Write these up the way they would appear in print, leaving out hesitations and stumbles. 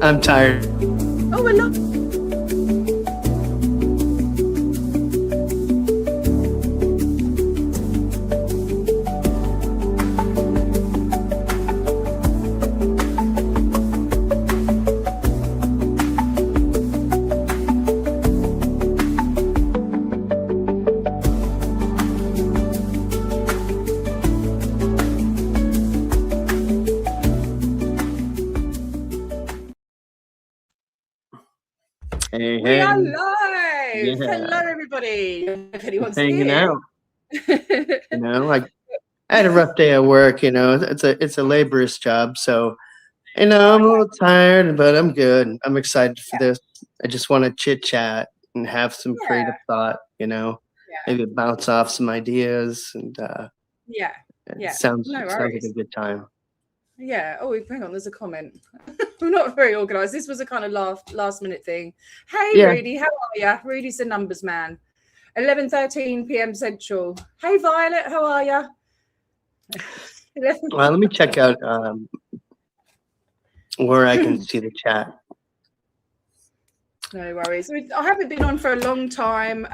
I'm tired. Oh, we're not. Hey, We are hey. live. Yeah. Hello, everybody. If anyone's Just hanging here. out. Like I had a rough day at work. It's a laborious job, so I'm a little tired, but I'm good. I'm excited for this. I just want to chit chat and have some creative thought. Yeah. Maybe bounce off some ideas, and Yeah. it Yeah. sounds No like worries. a good time. Yeah. Oh, hang on. There's a comment. I'm not very organized. This was a kind of last minute thing. Hey, Yeah. Rudy. How are you? Rudy's the numbers man. 11:13 p.m. Central. Hey, Violet. How are you? Well, let me check out where I can see the chat. No worries. I haven't been on for a long time.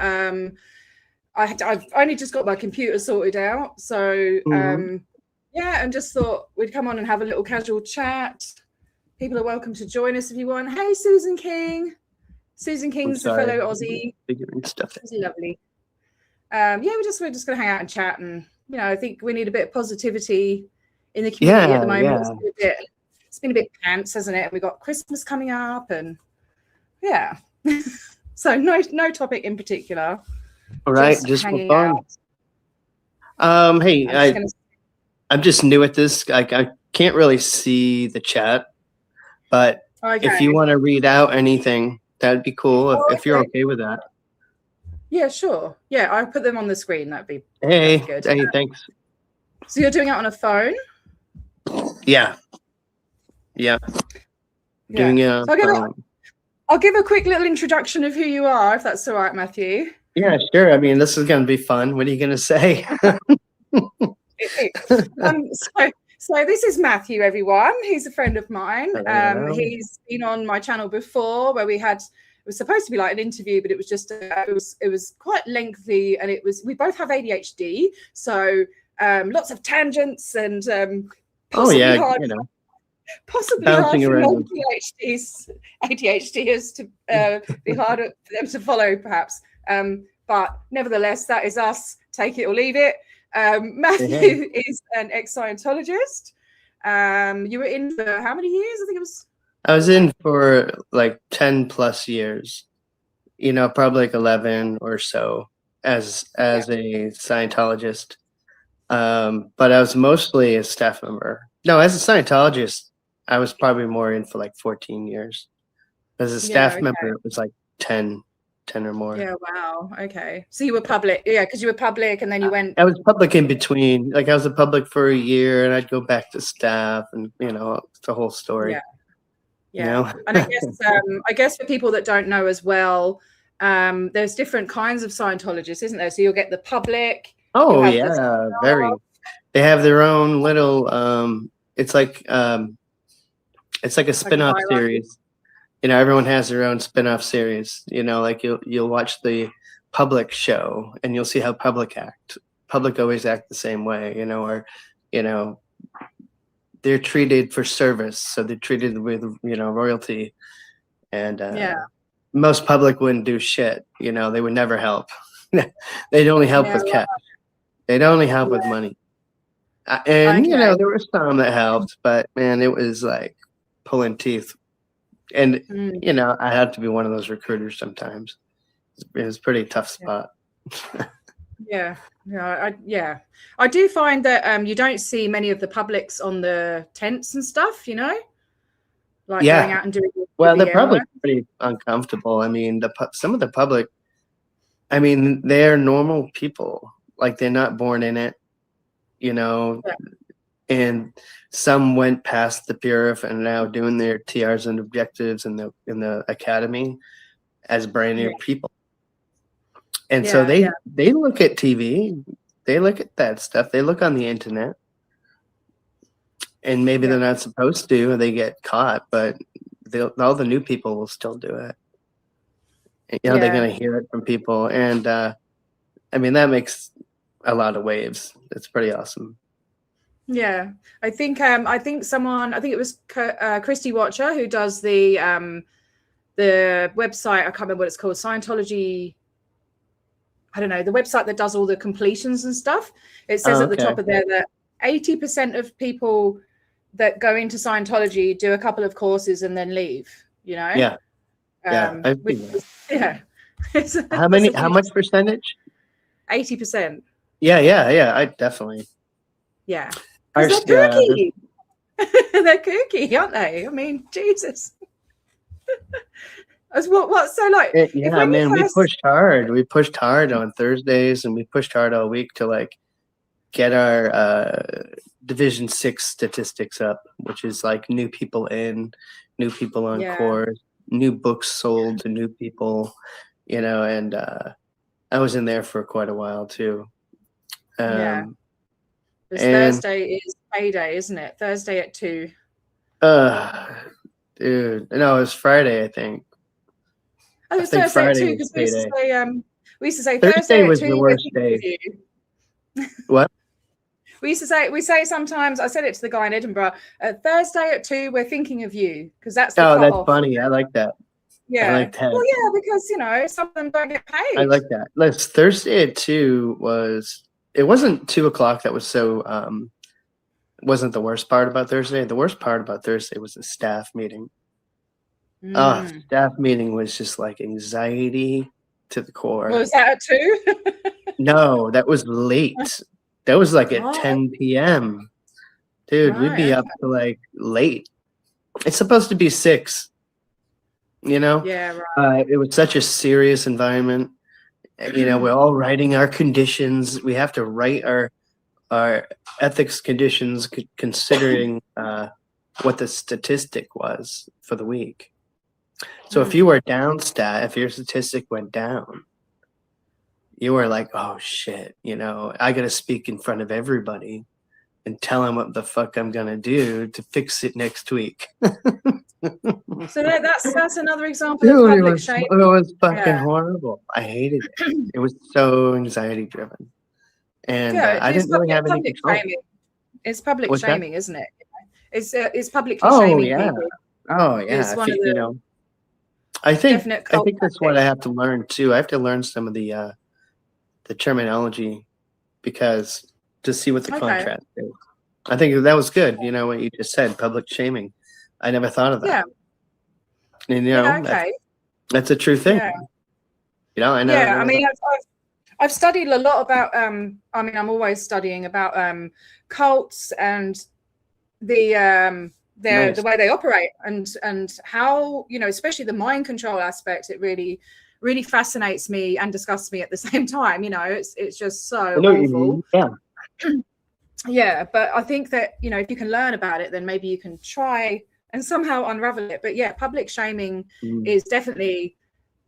I've only just got my computer sorted out, so yeah, and just thought we'd come on and have a little casual chat. People are welcome to join us if you want. Hey, Susan King. Susan King's a fellow Aussie. Figuring stuff. She's lovely. Yeah, we're just gonna hang out and chat, and I think we need a bit of positivity in the community at the moment. Yeah. It's been a bit pants, hasn't it? We got Christmas coming up, and yeah. So no topic in particular. All right, just for fun. Hey, I'm just new at this. I can't really see the chat, but if you want to read out anything, that'd be cool. If you're okay with that. Yeah, sure. Yeah, I'll put them on the screen. That'd be good. Hey, thanks. So you're doing it on a phone? Yeah. Doing it. So I'll give a quick little introduction of who you are, if that's all right, Matthew. Yeah, sure. I mean, this is going to be fun. What are you going to say? So this is Matthew, everyone. He's a friend of mine. He's been on my channel before, where it was supposed to be like an interview, but it was just it was quite lengthy, and we both have ADHD, so lots of tangents and possibly hard for ADHDers to be harder for them to follow, perhaps. But nevertheless, that is us. Take it or leave it. Matthew is an ex-Scientologist. You were in for how many years? I was in for like 10 plus years. Probably like 11 or so as a Scientologist. But I was mostly a staff member. No, as a Scientologist, I was probably more in for like 14 years. As a staff member, it was like 10 or more. Yeah, wow. Okay. So you were public. Yeah, because you were public and then you went. I was public in between. Like I was a public for a year and I'd go back to staff, and it's a whole story. Yeah. And I guess for people that don't know as well, there's different kinds of Scientologists, isn't there? So you'll get the public. Oh yeah, very. They have their own little it's like a spin-off series. Everyone has their own spin-off series. Like you'll watch the public show and you'll see how public act. Public always act the same way, or they're treated for service, so they're treated with royalty, and most public wouldn't do shit. They would never help. They'd only help with cash. They'd only help with money. And there were some that helped, but man, it was like pulling teeth. And I had to be one of those recruiters sometimes. It was a pretty tough spot. I do find that you don't see many of the publics on the tents and stuff, like going out and doing. Well, they're probably pretty uncomfortable. I mean, some of the public, I mean, they're normal people. Like they're not born in it, and some went past the PURIF and now doing their TRs and objectives in the academy as brand new people. And so they look at TV, they look at that stuff, they look on the internet, and maybe they're not supposed to, or they get caught, but all the new people will still do it. You know, they're going to hear it from people. And I mean, that makes a lot of waves. It's pretty awesome. Yeah. I think it was Christy Watcher who does the website. I can't remember what it's called. Scientology. I don't know, the website that does all the completions and stuff. It says at the top of there that 80% of people that go into Scientology do a couple of courses and then leave, you know? Yeah. How much percentage? 80%. Yeah. I definitely. Yeah. They're kooky. They're kooky, aren't they? I mean, Jesus. What? So like, I mean, we pushed hard. We pushed hard on Thursdays, and we pushed hard all week to like get our Division 6 statistics up, which is like new people in, new people on course, new books sold to new people, you know. And I was in there for quite a while too. Thursday is payday, isn't it? Thursday at 2. Dude, no, it was Friday, I think. Oh, it was Thursday at 2 because we used to say Thursday was 2 the worst day. What? We say sometimes, I said it to the guy in Edinburgh, Thursday at 2, we're thinking of you, because that's the that's off. funny. I like that. Yeah. I like that. Well, yeah, because, you know, some of them don't get paid. I like that. Thursday at 2 it wasn't 2 o'clock that was so, wasn't the worst part about Thursday. The worst part about Thursday was the staff meeting. Staff meeting was just like anxiety to the core. Was that at 2? No, that was late. That was like at 10 p.m. Dude, we'd be up to like late. It's supposed to be 6. You know? Yeah, right. It was such a serious environment. You know, we're all writing our conditions. We have to write our ethics conditions considering what the statistic was for the week. So if you were down if your statistic went down, you were like, oh shit, you know, I got to speak in front of everybody and tell them what the fuck I'm going to do to fix it next week. So that's another example of public shaming. It was fucking horrible. I hated it. It was so anxiety driven. And I didn't really have any control. It's public shaming, isn't it? It's publicly shaming people. Oh yeah. I think that's what I have to learn too. I have to learn some of the terminology because to see what the contrast is. I think that was good. You know what you just said, public shaming. I never thought of that. Yeah. And you know, that's a true thing. Yeah. You know, I know. Yeah, I mean, I've studied a lot about. I mean, I'm always studying about cults and the way they operate and how, you know, especially the mind control aspect. It really fascinates me and disgusts me at the same time. You know, it's just so awful. Yeah. Yeah, but I think that, you know, if you can learn about it, then maybe you can try and somehow unravel it. But yeah, public shaming is definitely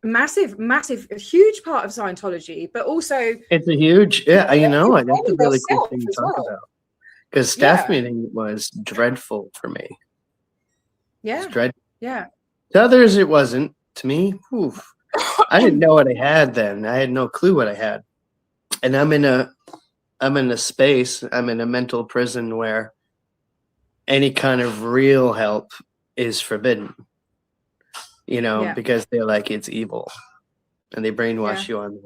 a huge part of Scientology, but also it's a huge, you know, I think it's a really cool thing to talk about because staff meeting was dreadful for me. Yeah. It's dreadful. Yeah. To others, it wasn't. To me, I didn't know what I had then. I had no clue what I had. And I'm in a space, I'm in a mental prison where any kind of real help is forbidden, you know, because they're like, it's evil and they brainwash you on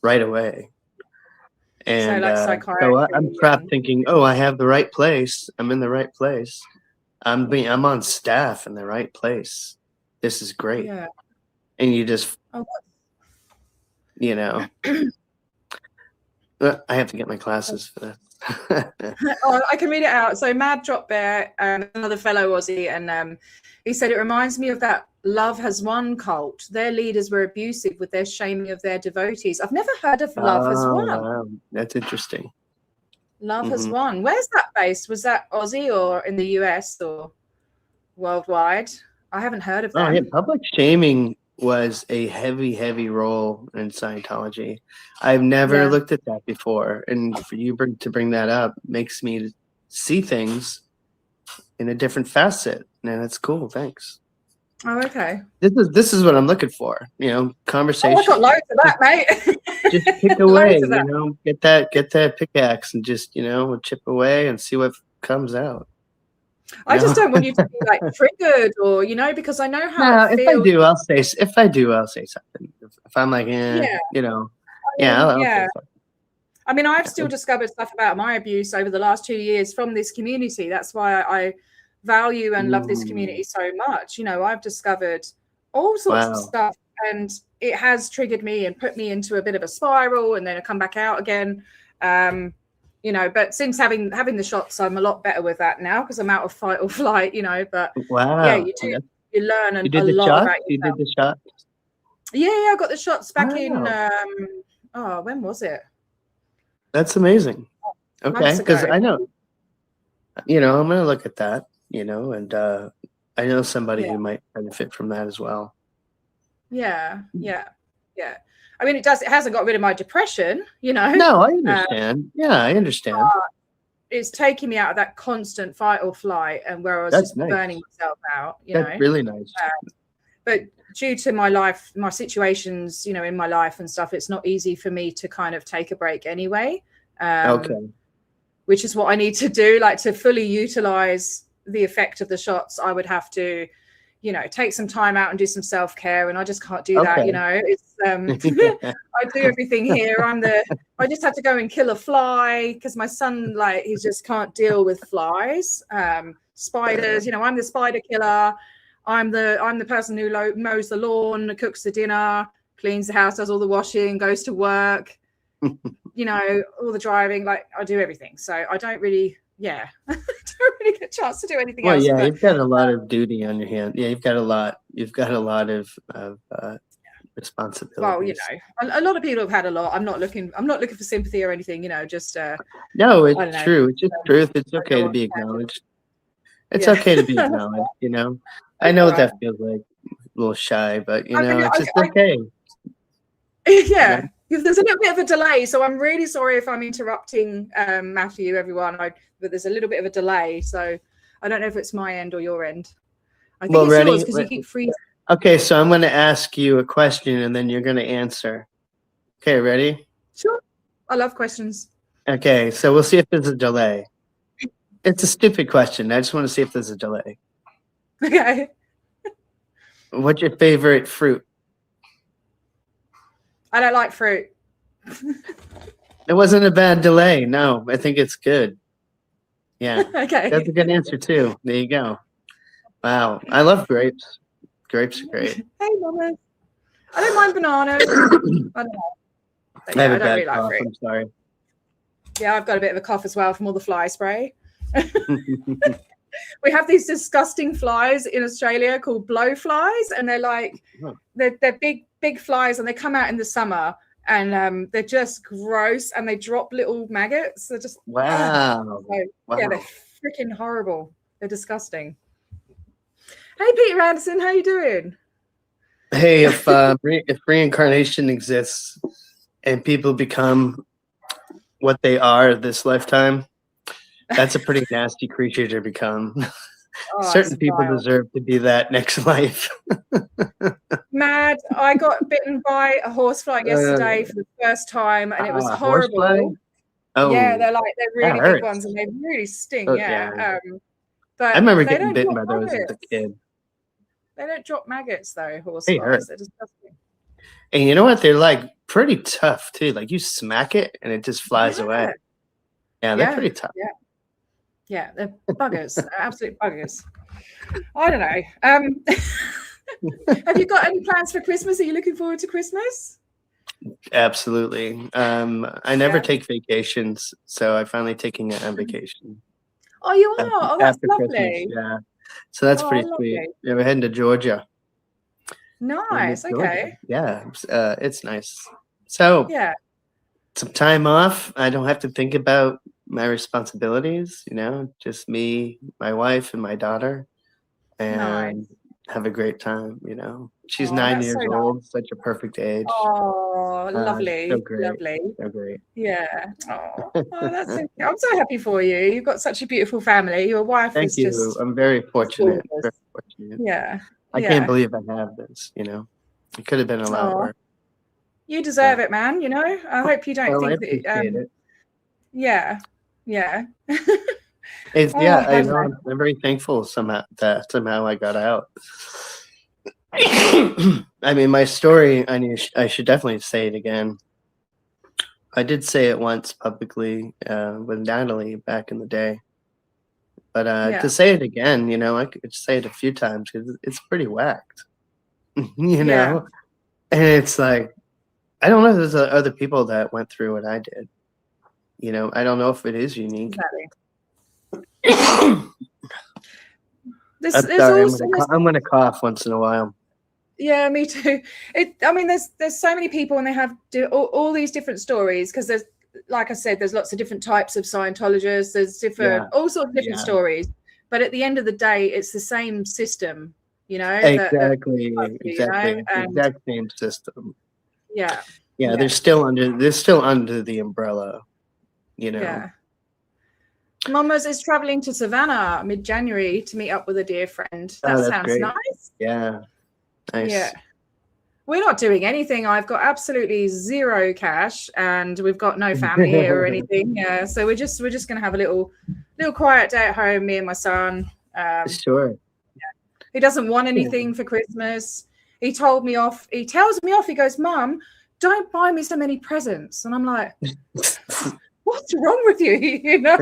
right away. And so I'm trapped thinking, oh, I have the right place. I'm in the right place. I'm on staff in the right place. This is great. Yeah. And you just, you know, I have to get my classes for that. I can read it out. So Mad Drop Bear, another fellow Aussie, and he said it reminds me of that Love Has Won cult. Their leaders were abusive with their shaming of their devotees. I've never heard of Love Has Won. Wow. That's interesting. Love Has Won. Where's that based? Was that Aussie or in the US or worldwide? I haven't heard of that. Oh, yeah. Public shaming was a heavy role in Scientology. I've never looked at that before, and for you to bring that up makes me see things in a different facet, and that's cool. Thanks. Oh, okay. This is what I'm looking for. Conversation. Oh, I got loads of that, mate. Just pick away. Get that pickaxe and just chip away and see what comes out. I just don't want you to be like triggered or because I know how it feels. If I do, I'll say something. If I'm like, I'll say something. I mean, I've still discovered stuff about my abuse over the last 2 years from this community. That's why I value and love this community so much. I've discovered all sorts of stuff, and it has triggered me and put me into a bit of a spiral, and then I come back out again. But since having the shots, I'm a lot better with that now because I'm out of fight or flight. But you learn a lot about yourself. You did the shot? Yeah, I got the shots back in. When was it? That's amazing. Okay, because I know, I'm going to look at that, and I know somebody who might benefit from that as well. Yeah. I mean, it hasn't got rid of my depression, No, I understand. I understand. It's taking me out of that constant fight or flight, and where I was just burning myself out. That's really nice. But due to my situations, in my life and stuff, it's not easy for me to kind of take a break anyway. Which is what I need to do, like to fully utilize the effect of the shots. I would have to, take some time out and do some self-care, and I just can't do that. It's I do everything here. I just had to go and kill a fly because my son, he just can't deal with flies, spiders. I'm the spider killer. I'm the person who mows the lawn, cooks the dinner, cleans the house, does all the washing, goes to work, all the driving. I do everything. So I don't really, I don't really get a chance to do anything else. Well, you've got a lot of duty on your hand. Yeah, you've got a lot of responsibilities. Well, a lot of people have had a lot. I'm not looking for sympathy or anything. Just no, it's true. It's just truth. It's okay to be acknowledged. It's okay to be acknowledged. I know what that feels like, a little shy, but it's just okay. Yeah. There's a little bit of a delay, so I'm really sorry if I'm interrupting, Matthew, everyone. But there's a little bit of a delay, so I don't know if it's my end or your end. I think it's yours because you keep freezing. Okay, so I'm going to ask you a question, and then you're going to answer. Okay, ready? Sure. I love questions. Okay, so we'll see if there's a delay. It's a stupid question. I just want to see if there's a delay. Okay. What's your favorite fruit? I don't like fruit. It wasn't a bad delay. No, I think it's good. Yeah. Okay. That's a good answer too. There you go. Wow. I love grapes. Grapes are great. Hey, Mama. I don't mind bananas. I don't know. I have a bad cough. I'm sorry. Yeah, I've got a bit of a cough as well from all the fly spray. We have these disgusting flies in Australia called blowflies, and they're big flies, and they come out in the summer, and they're just gross, and they drop little maggots. They're just wow. Yeah, they're freaking horrible. They're disgusting. Hey, Peter Anderson, how you doing? Hey, if reincarnation exists and people become what they are this lifetime, that's a pretty nasty creature to become. Certain people deserve to be that next life. Mad. I got bitten by a horsefly yesterday for the first time, and it was horrible. Horsefly? Oh, yeah, they're really big ones, and they really sting. But I remember getting bitten by those as a kid. They don't drop maggots though. Horseflies. They're disgusting. And you know what? They're pretty tough too. You smack it and it just flies away. Yeah, they're pretty tough. Yeah, they're buggers. They're absolute buggers. I don't know. Have you got any plans for Christmas? Are you looking forward to Christmas? Absolutely. I never take vacations, so I'm finally taking a vacation. Oh, you are? Oh, that's lovely. Christmas, yeah. So that's pretty sweet. Yeah, we're heading to Georgia. Nice. Okay. Yeah, it's nice. So some time off. I don't have to think about my responsibilities, just me, my wife, and my daughter, and have a great time. She's 9 years old, such a perfect age. Oh, lovely. So great. Lovely. So great. Yeah. Oh, I'm so happy for you. You've got such a beautiful family. Your wife is just. I'm very fortunate. Very fortunate. Yeah. I can't believe I have this, you know. It could have been a lot worse. You deserve it, man, you know. I hope you don't think that it. Yeah. I know. I'm very thankful somehow I got out. I mean, my story, I should definitely say it again. I did say it once publicly with Natalie back in the day. But to say it again, you know, I could say it a few times because it's pretty whacked, you know? And it's like, I don't know if there's other people that went through what I did. You know, I don't know if it is unique. Exactly. I'm going to cough once in a while. Yeah, me too. I mean, there's so many people and they have all these different stories because there's, like I said, there's lots of different types of Scientologists. There's all sorts of different stories. But at the end of the day, it's the same system, you know? Exactly. Exact same system. Yeah. Yeah, they're still under the umbrella, you know. Yeah. Mama's is traveling to Savannah mid-January to meet up with a dear friend. That sounds great. Nice. Yeah. Nice. Yeah. We're not doing anything. I've got absolutely zero cash and we've got no family here or anything. Yeah. So we're just going to have a little quiet day at home, me and my son. Sure. Yeah. He doesn't want anything for Christmas. He tells me off. He goes, Mum, don't buy me so many presents. And I'm like, what's wrong with you? You know,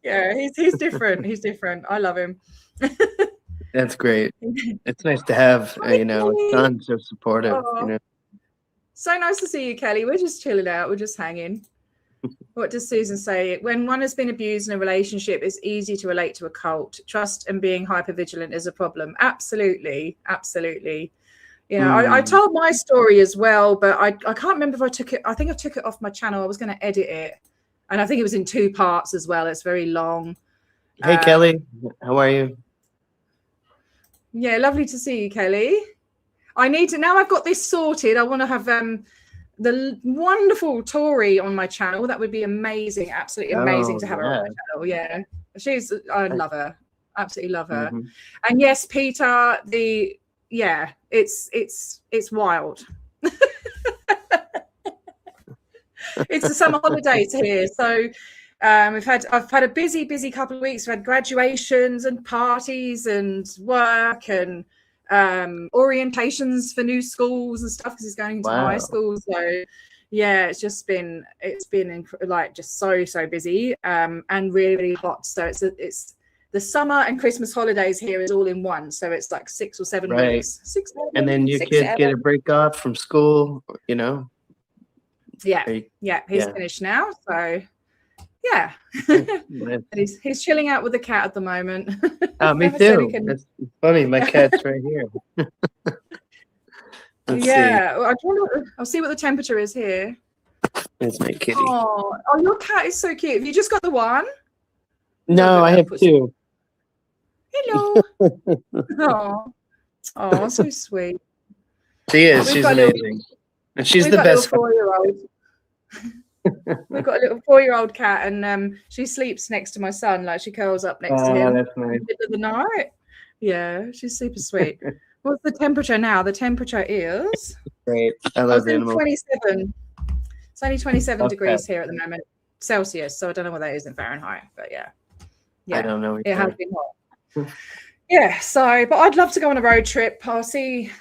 yeah, he's different. He's different. I love him. That's great. It's nice to have, you know, a son so supportive. You know? So nice to see you, Kelly. We're just chilling out. We're just hanging. What does Susan say? When one has been abused in a relationship, it's easy to relate to a cult. Trust and being hypervigilant is a problem. Absolutely. Absolutely. You know, I told my story as well, but I can't remember if I took it. I think I took it off my channel. I was going to edit it. And I think it was in 2 parts as well. It's very long. Hey, Kelly. How are you? Yeah, lovely to see you, Kelly. I need to, now I've got this sorted, I want to have the wonderful Tori on my channel. That would be amazing. Absolutely amazing to have her on my channel. Yeah. I love her. Absolutely love her. And yes, Peter, it's wild. It's the summer holidays here, so I've had a busy couple of weeks. We've had graduations and parties and work and orientations for new schools and stuff because he's going into high school. So yeah, it's been like just so busy and really, really hot. So it's the summer and Christmas holidays here is all in one. So it's like 6 or 7 weeks. 6, 7, and then your kids get a break off from school, you know? Yeah. He's finished now. So yeah. he's chilling out with the cat at the moment. Oh, me too. That's funny. My cat's right here. I'll see what the temperature is here. That's my kitty. Oh, your cat is so cute. Have you just got the one? No, I have 2. Hello. Oh, so sweet. She is. She's amazing. And she's the best. 4-year-old. We've got a little 4-year-old cat, and she sleeps next to my son. Like she curls up next to him that's nice. in the middle of the night. Yeah, she's super sweet. What's the temperature now? The temperature is great. I love the animals. 27. It's only 27 degrees here at the moment, Celsius. So I don't know what that is in Fahrenheit, but yeah. I don't know. It has been hot. Yeah. So, but I'd love to go on a road trip. I'll see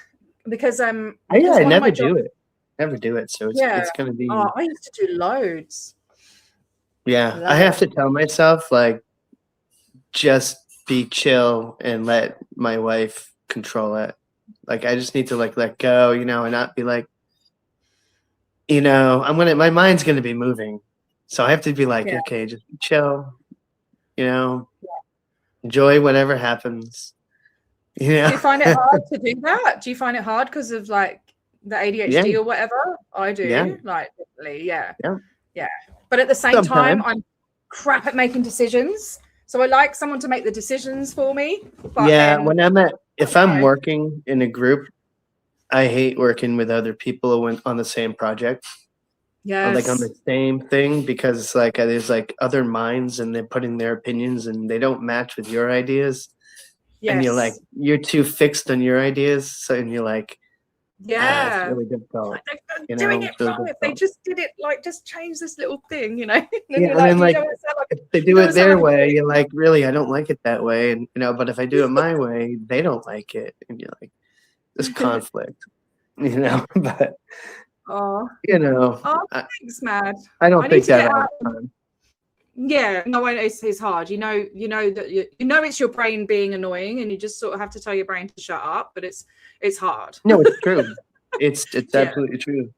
because I never do it. Never do it. So it's going to be. Oh, I used to do loads. Yeah, I have to tell myself like, just be chill and let my wife control it. Like I just need to like let go, you know, and not be like, you know, my mind's gonna be moving, so I have to be like, okay, just chill, you know, enjoy whatever happens. You know? Do you find it hard to do that? Do you find it hard because of like the ADHD or whatever? I do. Like definitely, yeah. But at the same time, I'm crap at making decisions. So I like someone to make the decisions for me. But when if I'm working in a group, I hate working with other people on the same project. Yeah. Like on the same thing, because it's like there's like other minds and they're putting their opinions and they don't match with your ideas. and you're like, you're too fixed on your ideas, so and you're like, it's really difficult. Like, they're doing it wrong. If they just did it, like, just change this little thing, and then you're like, if they do it their way, you're like, really, I don't like it that way, and but if I do it my way, they don't like it, and you're like, this conflict, but thanks, Mad. I don't think that all the time. Yeah, no, it's hard. You know that it's your brain being annoying, and you just sort of have to tell your brain to shut up. But it's hard. No, it's true. It's absolutely true.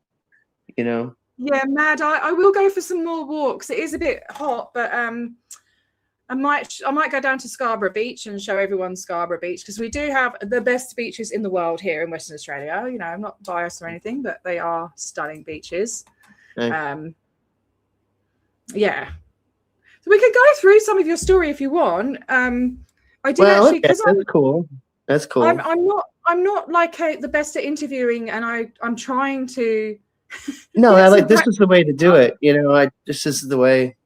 Yeah, Mad. I will go for some more walks. It is a bit hot, but I might go down to Scarborough Beach and show everyone Scarborough Beach, because we do have the best beaches in the world here in Western Australia. I'm not biased or anything, but they are stunning beaches. Okay. Yeah. So we could go through some of your story if you want. I did actually, because that's cool. That's cool. I'm not like the best at interviewing, and I'm trying to. No, this is the way to do it. This is the way.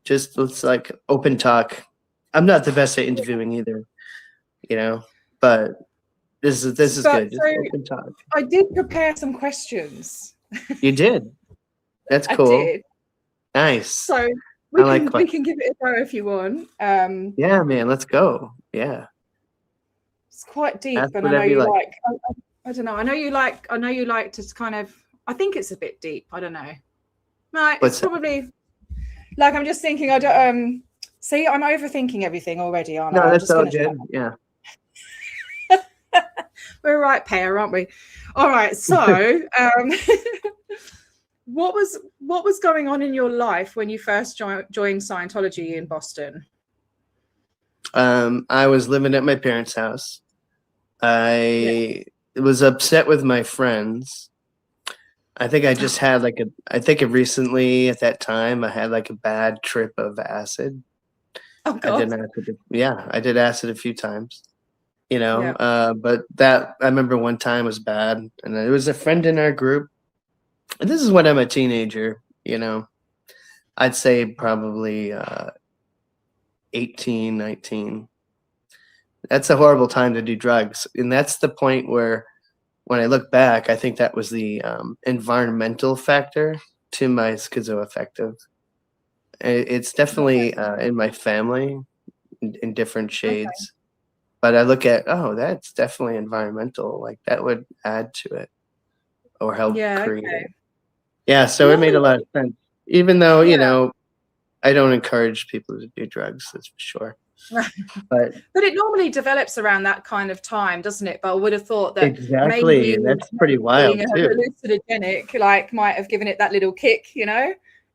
Just let's like open talk. I'm not the best at interviewing either, but this is good. Just open talk. I did prepare some questions. You did. That's cool. I did. Nice. So we can give it a go if you want. Yeah, man, let's go. Yeah. It's quite deep, and I know you like. I don't know. I know you like to kind of. I think it's a bit deep. I don't know. No, it's probably. Like, I'm just thinking. I don't. See, I'm overthinking everything already, aren't I? No, that's all good. Yeah. We're a right pair, aren't we? All right. So, what was going on in your life when you first joined Scientology in Boston? I was living at my parents' house. I was upset with my friends. I think I just had recently at that time I had like a bad trip of acid. Oh, God. I did acid a few times, but that I remember one time was bad, and there was a friend in our group, and this is when I'm a teenager, I'd say probably 18, 19. That's a horrible time to do drugs. And that's the point where, when I look back, I think that was the environmental factor to my schizoaffective. It's definitely in my family in different shades. Okay. But I look at, that's definitely environmental. Like, that would add to it or help create it. Yeah, so it made a lot of sense. Even though, I don't encourage people to do drugs, that's for sure. But it normally develops around that kind of time, doesn't it? But I would have thought that exactly that's pretty wild too. Hallucinogenic, like, might have given it that little kick, Yeah,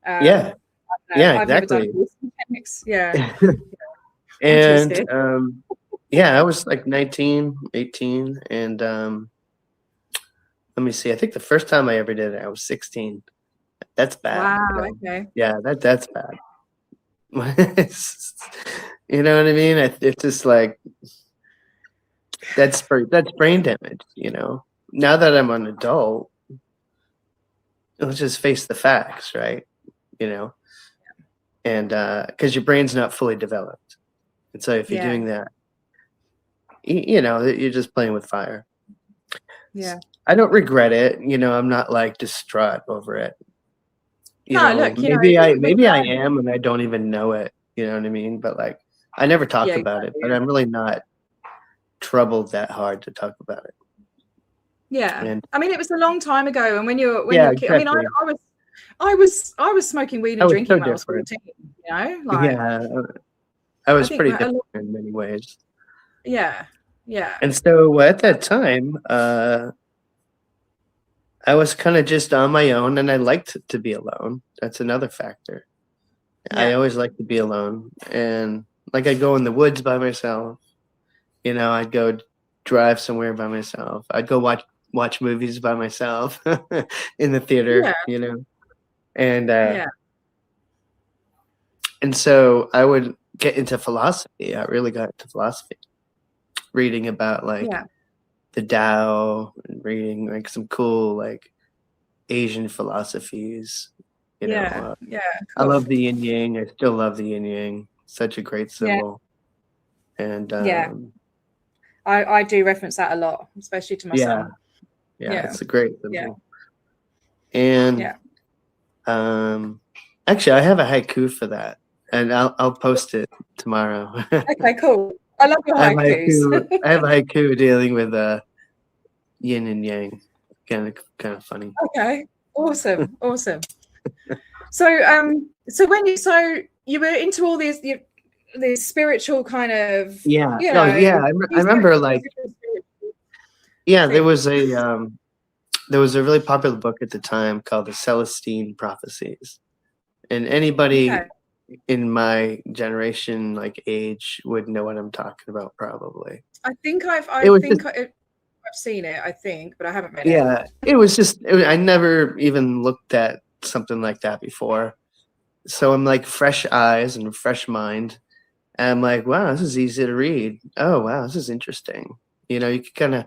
exactly. Yeah. And I was like 19, 18, and let me see. I think the first time I ever did it, I was 16. That's bad. Wow. Okay. Yeah, that's bad. You know what I mean? It's just like that's brain damage. Now that I'm an adult, let's just face the facts, right? And because your brain's not fully developed, and so if you're doing that, you're just playing with fire. Yeah, I don't regret it. I'm not like distraught over it. Maybe I am, and I don't even know it. You know what I mean? But like, I never talked about it, but I'm really not troubled that hard to talk about it. Yeah, and I mean, it was a long time ago, and when you're exactly. I mean, I was smoking weed and drinking when I was 14. I was pretty different in many ways. Yeah. And so at that time, I was kind of just on my own, and I liked to be alone. That's another factor. Yeah. I always like to be alone, and like I'd go in the woods by myself. I'd go drive somewhere by myself. I'd go watch movies by myself in the theater. And so I would get into philosophy. I really got into philosophy, reading about the Tao, and reading like some cool like Asian philosophies. Cool. I love the yin yang. I still love the yin yang. Such a great symbol. And I do reference that a lot, especially to my son. Yeah, it's a great symbol. Yeah. And actually, I have a haiku for that, and I'll post it tomorrow. Okay, cool. I love your haikus. I have a haiku dealing with yin and yang. Kind of funny. Okay, awesome. So when you were into all these spiritual kind of I remember like there was a really popular book at the time called the Celestine Prophecies, and anybody in my generation, like age, would know what I'm talking about probably. I think I've seen it, I think, but I haven't read it. Yeah, it was I never even looked at something like that before. So I'm like fresh eyes and fresh mind. And I'm like, wow, this is easy to read. Oh, wow, this is interesting. You could kind of,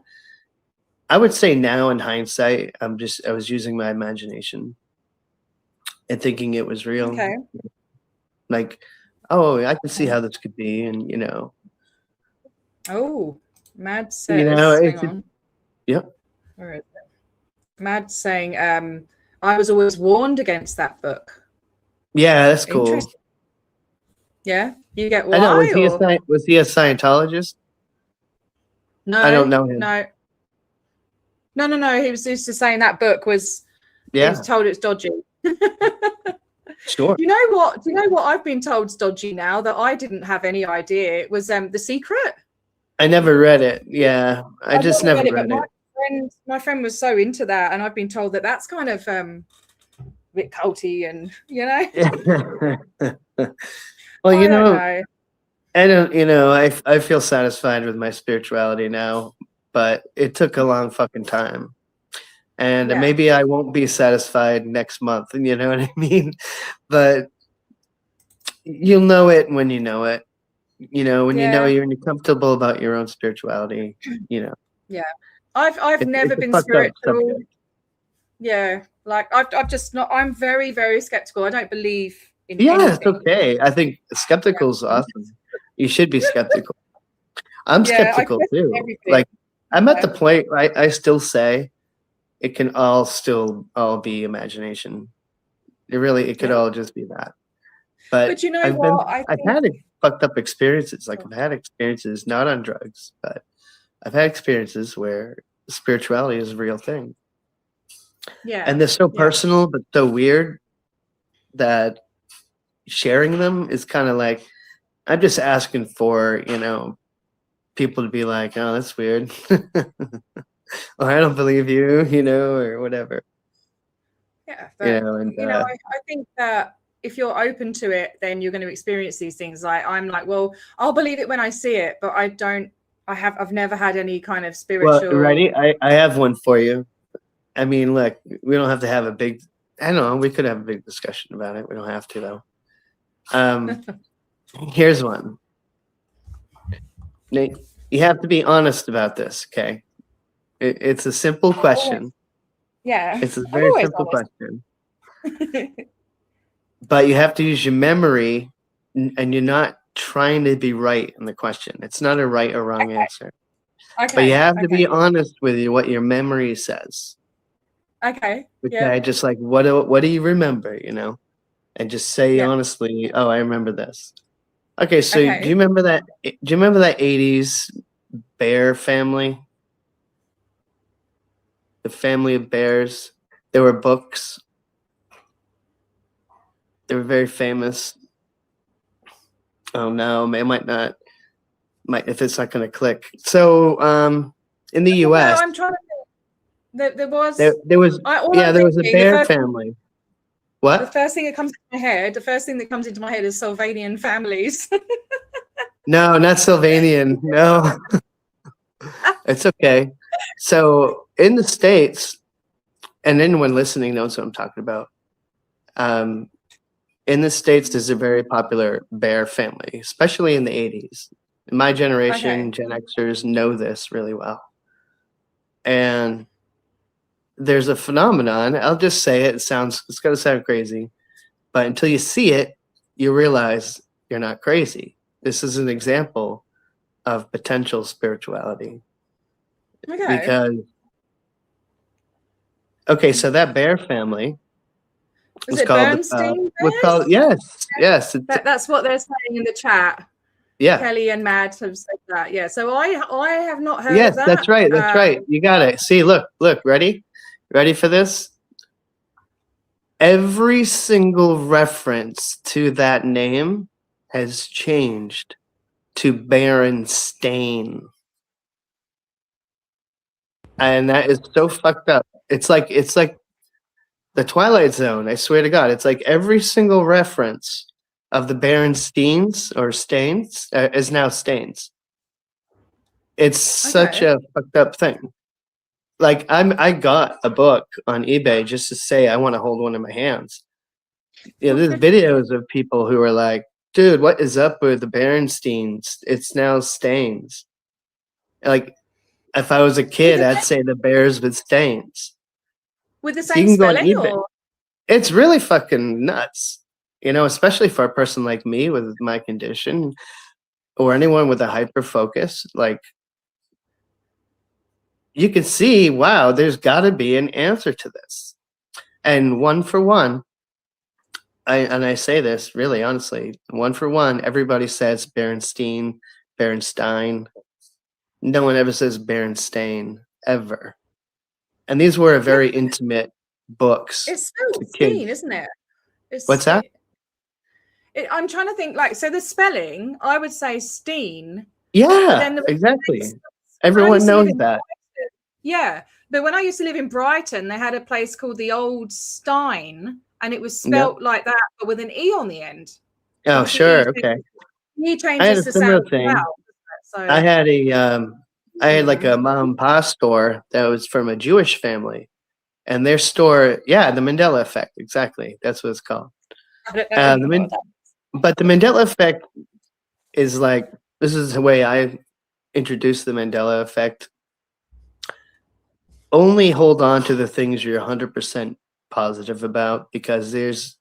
I would say now in hindsight, I was using my imagination and thinking it was real. Okay. Like, oh, I can see how this could be. And, Oh, Mad says, hang on. Yep. Where is it? Mad saying, I was always warned against that book. Yeah, that's cool. Yeah, you get why? I know. Was he a Scientologist? No, I don't know him. No. He was just saying that book was. Yeah. He was told it's dodgy. Sure. Do you know what I've been told is dodgy now that I didn't have any idea? It was The Secret. I never read it. Yeah, I just never read it. My friend was so into that, and I've been told that that's kind of a bit culty, and Well, I don't. I feel satisfied with my spirituality now, but it took a long fucking time, and maybe I won't be satisfied next month. And you know what I mean? But you'll know it when you know it. When you know you're comfortable about your own spirituality. Yeah, I've never been spiritual. Yeah, like I've just not. I'm very, very skeptical. I don't believe in anything. It's okay. I think skeptical is awesome. You should be skeptical. I'm skeptical too. Everything. Like I'm at the point. I still say it can all be imagination. It could all just be that. But you know what? I've had fucked up experiences. Like I've had experiences not on drugs, but I've had experiences where spirituality is a real thing. Yeah. And they're so personal but so weird that sharing them is kind of like I'm just asking for, people to be like, oh, that's weird. Or I don't believe you, or whatever. Yeah. But, I think that if you're open to it, then you're going to experience these things. Like I'm like, well, I'll believe it when I see it, but I've never had any kind of spiritual. Well, ready? I have one for you. I mean, look, we don't have to have I don't know, we could have a big discussion about it. We don't have to though. Here's one. Nate, you have to be honest about this, okay? It's a simple question. Yeah. It's a very simple question. But you have to use your memory, and you're not trying to be right in the question. It's not a right or wrong answer. Okay. But you have to be honest with what your memory says. Okay. Okay. Just like what do you remember? And just say honestly, oh, I remember this. Okay. So do you remember that? Do you remember that 80s bear family? The family of bears. There were books. They were very famous. Oh no, it might not. If it's not going to click. So in the U.S., I'm trying to. There was a bear family. What? The first thing that comes into my head is Sylvanian families. No, not Sylvanian. No, it's okay. So in the States, and anyone listening knows what I'm talking about. In the States, there's a very popular bear family, especially in the 80s. In my generation, Gen Xers know this really well. And there's a phenomenon. I'll just say it. It's going to sound crazy. But until you see it, you realize you're not crazy. This is an example of potential spirituality. Okay. Because, okay, so that bear family is it Bernstein bears? Yes. That's what they're saying in the chat. Yeah. Kelly and Matt have said that. Yeah. So I have not heard yes, of that. That's right. That's right. You got it. See, look, ready for this? Every single reference to that name has changed to Berenstain. And that is so fucked up. It's like the Twilight Zone. I swear to God, it's like every single reference of the Berensteins or Stains is now Stains. It's such a fucked up thing. Like I got a book on eBay just to say I want to hold one in my hands. You know, there's videos of people who are like, dude, what is up with the Berensteins? It's now Stains. Like, if I was a kid, I'd say the Bears with Stains. With the same spelling? Or? It's really fucking nuts. You know, especially for a person like me with my condition or anyone with a hyper focus. Like, you can see, wow, there's got to be an answer to this. And one for one, I say this really honestly, one for one, everybody says Berenstein, Berenstein. No one ever says Berenstain, ever. And these were very intimate books. It's spelled Steen, isn't it? What's that? I'm trying to think, like, so the spelling, I would say Steen. Yeah, exactly. Everyone knows that. Yeah, but when I used to live in Brighton, they had a place called the Old Stein, and it was spelt like that, but with an E on the end. Oh, sure, okay. He changes the sound thing. well, so. I had like a mom and pop store that was from a Jewish family, and their store, the Mandela Effect, exactly. That's what it's called. But the Mandela Effect is like, this is the way I introduce the Mandela Effect. Only hold on to the things you're 100% positive about, because there's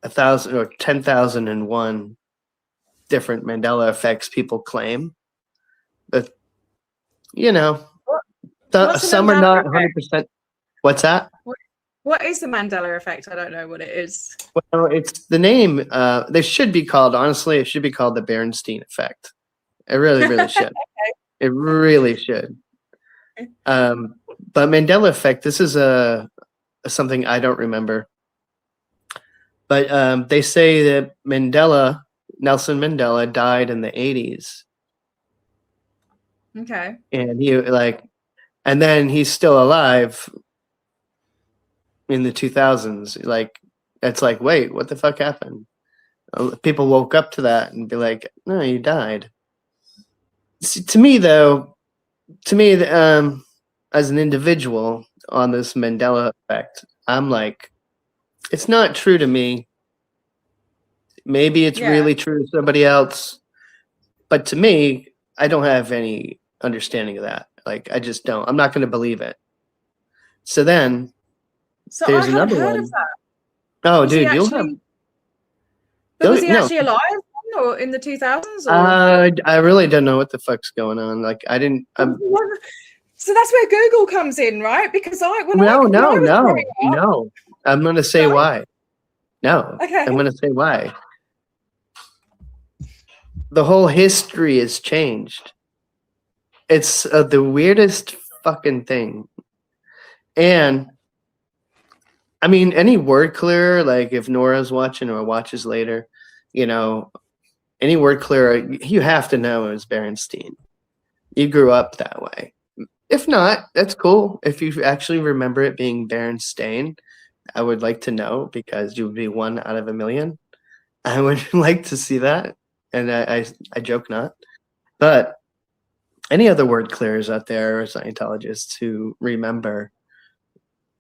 1,000 or 10,001 different Mandela effects people claim. But, you know, some are not 100%. What's that? What is the Mandela effect? I don't know what it is. Well, it's the name. They should be called, honestly, it should be called the Berenstein effect. It really, really should. Okay. It really should. But Mandela effect, this is something I don't remember. But they say that Nelson Mandela died in the 80s. Okay. And then he's still alive in the 2000s. Like, it's like, wait, what the fuck happened? People woke up to that and be like, no, you died. See, to me, as an individual on this Mandela effect, I'm like, it's not true to me. Maybe it's really true to somebody else. But to me, I don't have any understanding of that. Like, I just don't. I'm not going to believe it. So then, there's another one. Oh, dude, you'll have. But was he actually alive or in the 2000s? I really don't know what the fuck's going on. Like, I didn't. So that's where Google comes in, right? Because no. I'm going to say why. No. Okay. I'm going to say why. The whole history has changed. It's the weirdest fucking thing. And I mean, any word clearer, like if Nora's watching or watches later, you know, any word clearer, you have to know it was Berenstein. You grew up that way. If not, that's cool. If you actually remember it being Berenstain, I would like to know, because you would be 1 out of 1,000,000. I would like to see that. And I joke not. But any other word clearers out there, or Scientologists who remember,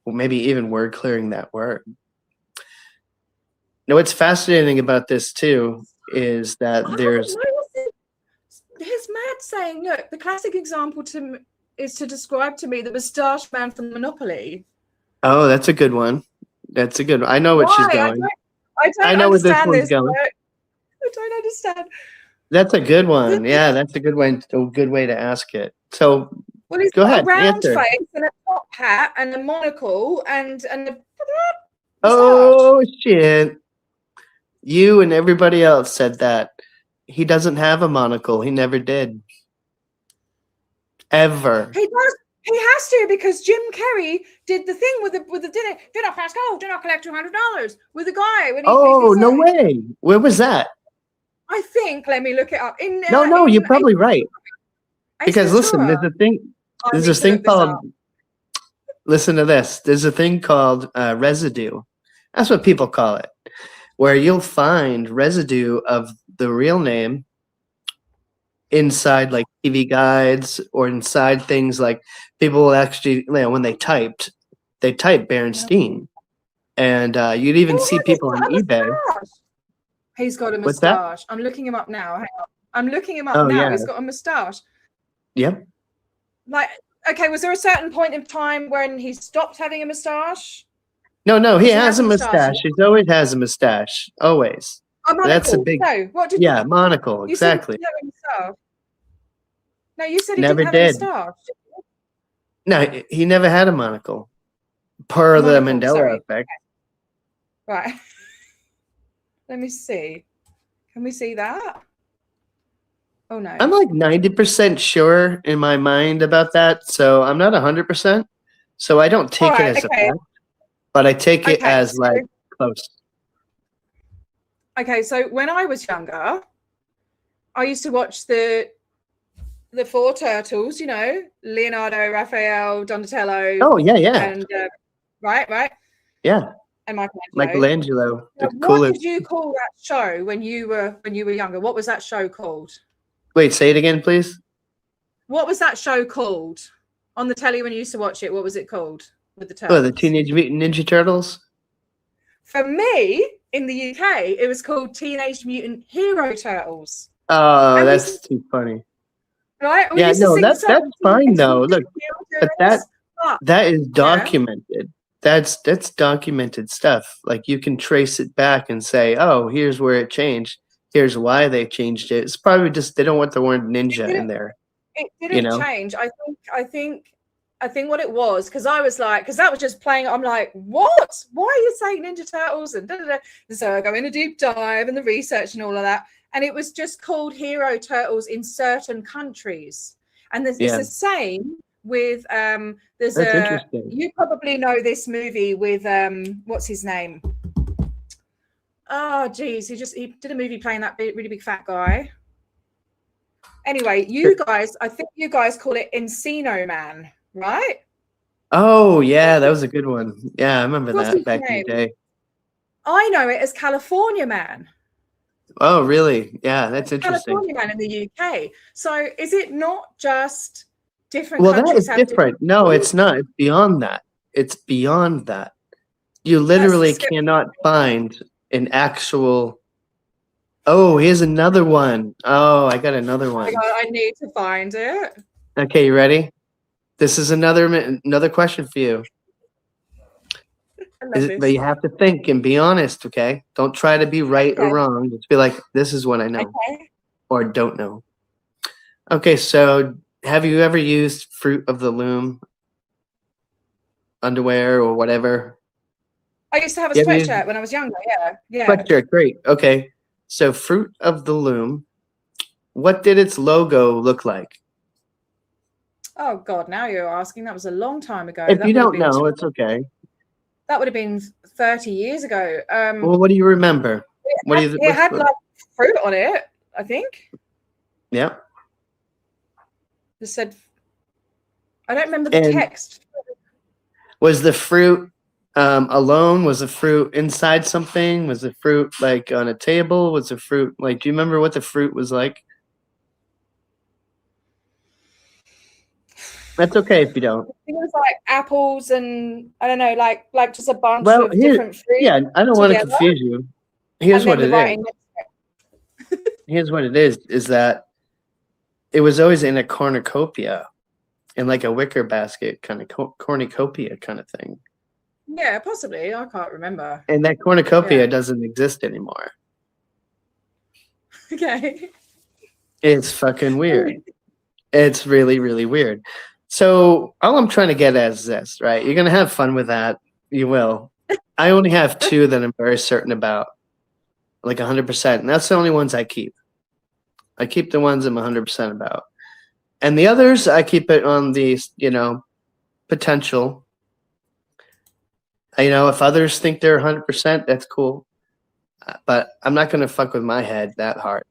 or maybe even word clearing that word. Now, what's fascinating about this too is that there's. Here's Matt saying, look, the classic example is to describe to me the moustache man from Monopoly. Oh, that's a good one. That's a good one. I know what she's going. I don't know where this one's going. I don't understand. That's a good one. Yeah, that's a good way to ask it. So well, he's go got ahead, a round answer. face and a top hat and a monocle and a Oh shit. You and everybody else said that. He doesn't have a monocle. He never did. Ever. He does. He has to, because Jim Carrey did the thing with the did not pass go, do not collect $200 with the guy when he. Oh, no way. Where was that? I think. Let me look it up. No, you're probably right. Because listen, there's a thing. There's this thing called. Listen to this. There's a thing called residue. That's what people call it, where you'll find residue of the real name inside like TV guides or inside things like people will actually, when they type Berenstein, and you'd even see people on eBay. He's got a mustache. I'm looking him up now. Hang on. I'm looking him up now. Yeah. He's got a mustache. Yep. Like, okay, was there a certain point in time when he stopped having a mustache? No, he has a mustache. He always has a mustache. Always. That's a big. No, what did monocle. Exactly. No, you said he never didn't have a mustache. No, he never had a monocle. Per the Mandela effect. Right. Let me see. Can we see that? Oh no. I'm like 90% sure in my mind about that, so I'm not 100%. So I don't take it as a fact, but I take it as like close. Okay, so when I was younger, I used to watch the Four Turtles, you know, Leonardo, Raphael, Donatello. Oh yeah. And right. Yeah. And Michelangelo. What did you call that show when you were younger? What was that show called? Wait, say it again, please. What was that show called on the telly when you used to watch it? What was it called with the turtles? Oh, the Teenage Mutant Ninja Turtles. For me, in the UK, it was called Teenage Mutant Hero Turtles. Oh, and that's too funny. Right? Yeah, no, that's fine though. Look, but that is documented. Yeah. That's documented stuff. Like you can trace it back and say, oh, here's where it changed. Here's why they changed it. It's probably just they don't want the word ninja in there. It didn't change. I think what it was, because I was like, because that was just playing. I'm like, what? Why are you saying Ninja Turtles? And so I go in a deep dive and the research and all of that. And it was just called Hero Turtles in certain countries. And it's the same with there's you probably know this movie with what's his name? Oh geez, he did a movie playing that really big fat guy. Anyway, I think you guys call it Encino Man, right? Oh yeah, that was a good one. Yeah, I remember that back in the day. I know it as California Man. Oh really? Yeah, that's interesting. California Man in the UK. So is it not just different? Well, that is different. No, it's not. It's beyond that. It's beyond that. You literally cannot find an actual. Oh, here's another one. Oh, I got another one. Oh my God, I need to find it. Okay, you ready? This is another question for you. But you have to think and be honest, okay? Don't try to be right or wrong. Just be like, this is what I know or don't know. Okay, so have you ever used Fruit of the Loom underwear or whatever? I used to have a sweatshirt when I was younger, yeah. Sweatshirt, great. Okay, so Fruit of the Loom, what did its logo look like? Oh, God, now you're asking. That was a long time ago. If you don't know, it's okay. That would have been 30 years ago. Well, what do you remember? It had like fruit on it, I think. Yeah. It said, I don't remember the text. Was the fruit alone? Was the fruit inside something? Was the fruit like on a table? Was the fruit like, do you remember what the fruit was like? That's okay if you don't. I think it was like apples and I don't know, like just a bunch of different fruit. Yeah, I don't want to confuse you. Here's what it is. Here's what it is that it was always in a cornucopia, in like a wicker basket kind of cornucopia kind of thing. Yeah, possibly. I can't remember. And that cornucopia doesn't exist anymore. Okay. It's fucking weird. It's really, really weird. So all I'm trying to get at is this, right? You're gonna have fun with that. You will. I only have two that I'm very certain about, like 100%, and that's the only ones I keep. I keep the ones I'm 100% about, and the others I keep it on the potential. If others think they're 100%, that's cool, but I'm not gonna fuck with my head that hard.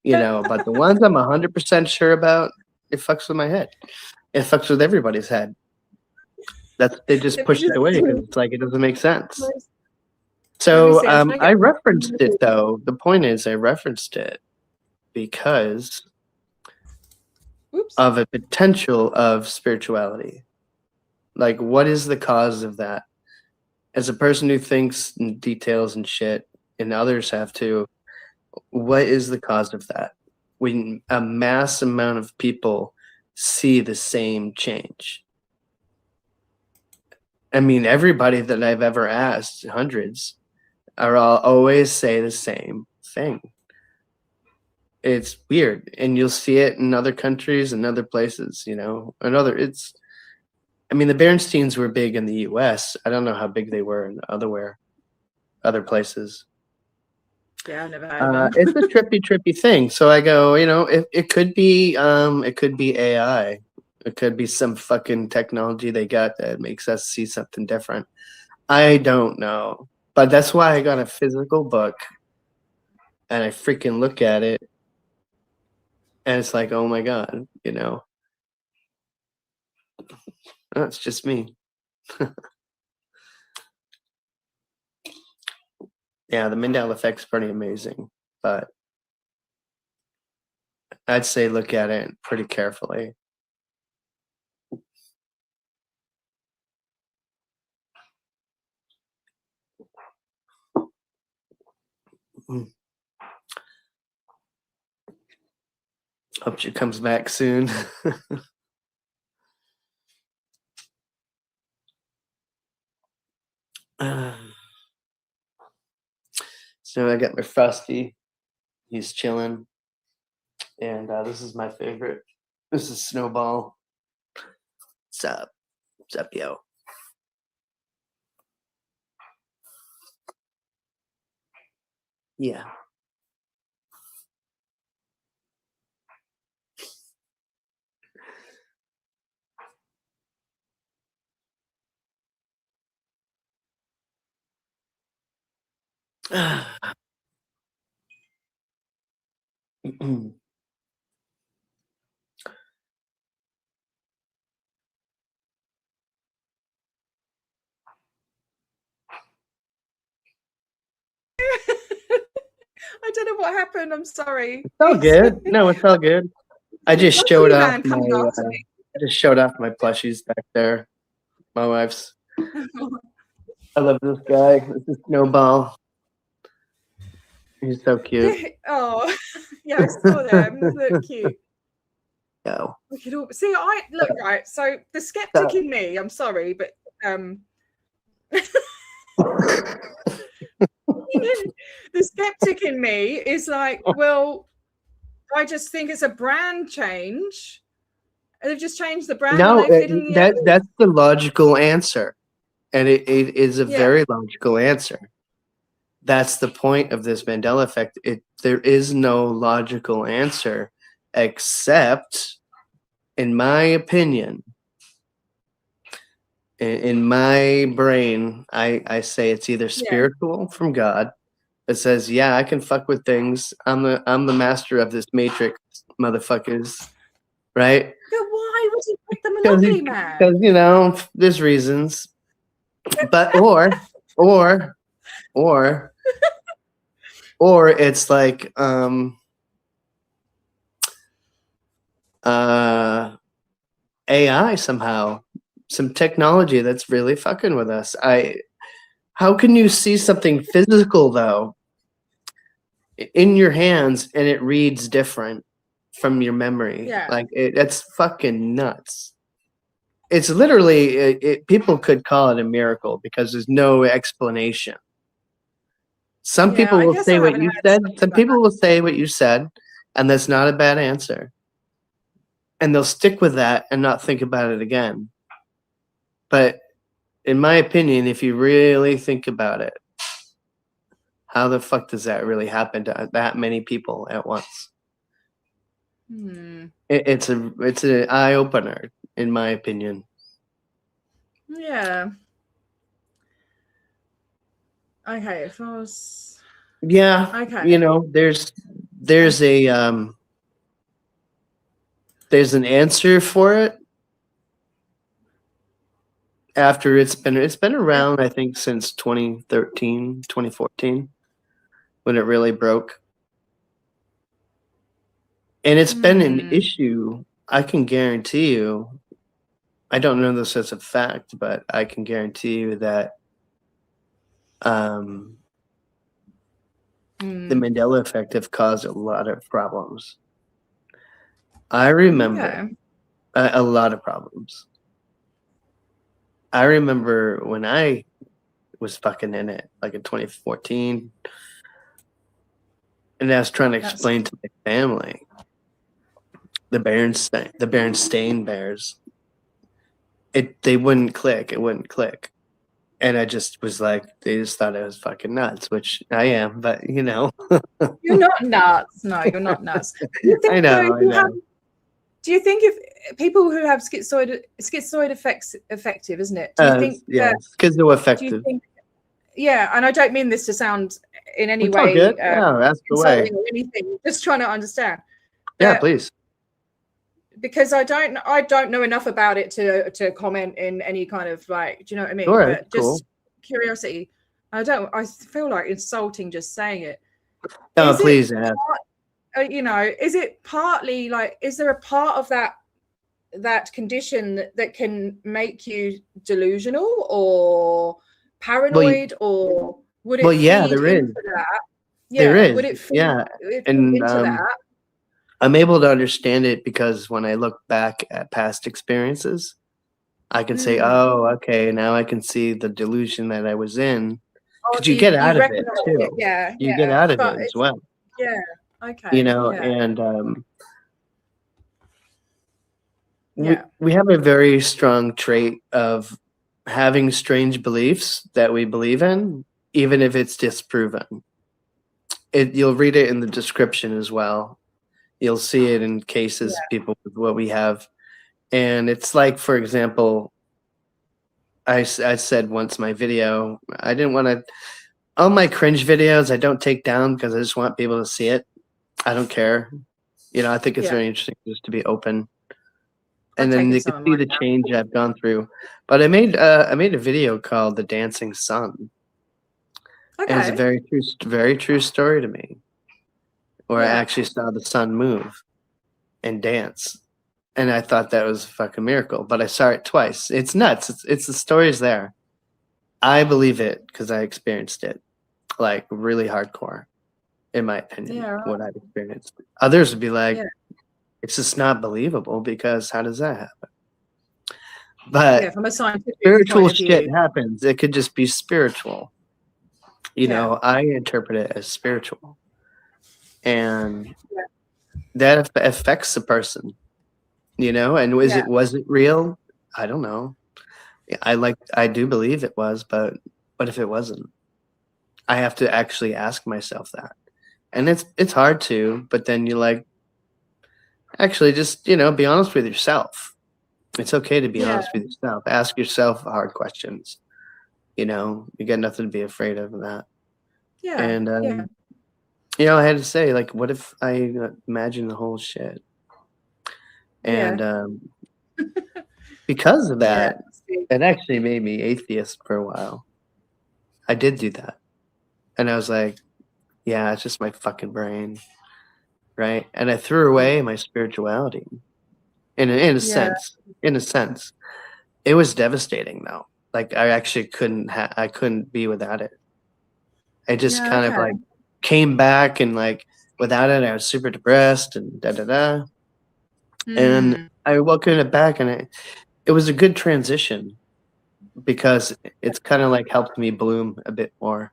But the ones I'm 100% sure about, it fucks with my head. It fucks with everybody's head. They just push it away because it's like it doesn't make sense. So I referenced it though. The point is I referenced it because of a potential of spirituality. Like, what is the cause of that? As a person who thinks in details and shit, and others have to, what is the cause of that? When a mass amount of people see the same change. I mean, everybody that I've ever asked, hundreds, are all always say the same thing. It's weird, and you'll see it in other countries and other places. The Berensteins were big in the U.S. I don't know how big they were in other places. Yeah, I've never heard it's a trippy thing. So I go, it could be AI. It could be some fucking technology they got that makes us see something different. I don't know. But that's why I got a physical book and I freaking look at it and it's like, oh my God, oh, it's just me. Yeah, the Mandela effect's pretty amazing, but I'd say look at it pretty carefully. Hope she comes back soon. So I got my Frosty. He's chilling. And this is my favorite. This is Snowball. What's up? What's up, yo? Yeah. I don't know what happened. I'm sorry. It's all good. No, it's all good. I just showed off my plushies back there. My wife's. I love this guy. This is Snowball. He's so cute. Oh, yeah, I saw them. They're cute. Yo. We could all see. I look right. So the skeptic in me. I'm sorry, but the skeptic in me is like, well, I just think it's a brand change. They've just changed the brand. No, that's the logical answer, and it is a very logical answer. That's the point of this Mandela effect. There is no logical answer, except, in my opinion, in my brain, I say it's either spiritual from God that says, yeah, I can fuck with things. I'm the master of this matrix, motherfuckers, right? But why would you pick the Monopoly Man? Because there's reasons. But or it's like AI somehow, some technology that's really fucking with us. How can you see something physical though in your hands and it reads different from your memory? Yeah. Like that's fucking nuts. It's literally people could call it a miracle because there's no explanation. Some people will say what you said. Some people will say what you said, And that's not a bad answer. And they'll stick with that and not think about it again. But in my opinion, if you really think about it, how the fuck does that really happen to that many people at once? It's an eye opener, in my opinion. Yeah. Okay, if I was. Yeah. Okay. You know, there's an answer for it. After it's been around, I think, since 2013, 2014, when it really broke. And it's been an issue. I can guarantee you, I don't know this as a fact, but I can guarantee you that the Mandela effect have caused a lot of problems. I remember a lot of problems. I remember when I was fucking in it, like in 2014, and I was trying to explain to my family the Berenstain Bears. They wouldn't click. It wouldn't click. And I just was like, they just thought I was fucking nuts, which I am, but you know. You're not nuts. No, you're not nuts. I know. Do you think if people who have schizoid effective, isn't it? Do you think schizoaffective. Yeah, and I don't mean this to sound in any way ask away. Or anything. Just trying to understand. Yeah, please. Because I don't know enough about it to comment in any kind of like, do you know what I mean? Sure, but just curiosity. I feel like insulting just saying it. No, please ask. You know, is it partly like, is there a part of that condition that can make you delusional or paranoid, or would it feed there into is. that? Yeah, there is. Would it feed, and into that? I'm able to understand it because when I look back at past experiences, I can say, oh, okay, now I can see the delusion that I was in. Because you get out of it too. You get out of it as well. Yeah. Okay. You know, and we have a very strong trait of having strange beliefs that we believe in, even if it's disproven. You'll read it in the description as well. You'll see it in cases, people with what we have. And it's like, for example, I said once my video, I didn't want to, all my cringe videos, I don't take down because I just want people to see it. I don't care. You know, I think it's very interesting just to be open. And then you can see the change I've gone through. But I made a video called The Dancing Sun. Okay. And it's a very true story to me. Where I actually saw the sun move and dance. And I thought that was a fucking miracle. But I saw it twice. It's nuts. It's the story's there. I believe it because I experienced it. Like really hardcore, in my opinion, what I've experienced. Others would be like, it's just not believable because how does that happen? But from a scientific spiritual shit happens. It could just be spiritual. You know, I interpret it as spiritual. And that affects the person, you know. And was it real? I don't know. I do believe it was, but what if it wasn't? I have to actually ask myself that, and it's hard to. But then you like, actually, just be honest with yourself. It's okay to be honest with yourself. Ask yourself hard questions. You know, you got nothing to be afraid of in that. Yeah. And you know, I had to say, like, what if I imagine the whole shit? And because of that, it actually made me atheist for a while. I did do that. And I was like, yeah, it's just my fucking brain. Right? And I threw away my spirituality. In a sense. In a sense. It was devastating, though. Like, I actually couldn't be without it. I just kind of, like, came back, and like without it I was super depressed and and I welcomed it back, and it was a good transition because it's kind of like helped me bloom a bit more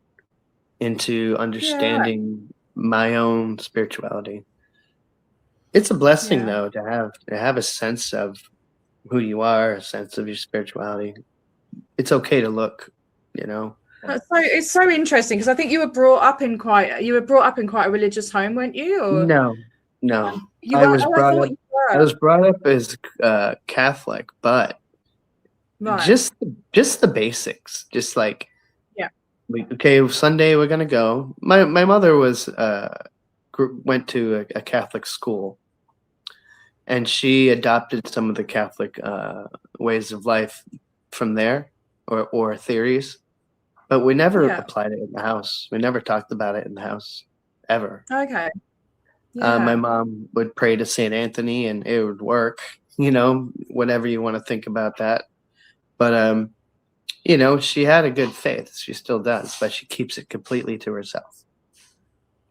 into understanding my own spirituality. It's a blessing Yeah. though to have a sense of who you are, a sense of your spirituality. It's okay to look, you know. It's so interesting because I think you were brought up in quite a religious home, weren't you? Or No, you I were? was Oh, I brought thought up. you were. I was brought up as Catholic, but Right. just the basics. Just like, Yeah. okay, Sunday we're gonna go. My mother was went to a Catholic school, and she adopted some of the Catholic ways of life from there, or theories. But we never Yeah. applied it in the house. We never talked about it in the house, ever. Okay. My Yeah. mom would pray to Saint Anthony, and it would work. You know, whatever you want to think about that. But you know, she had a good faith. She still does, but she keeps it completely to herself.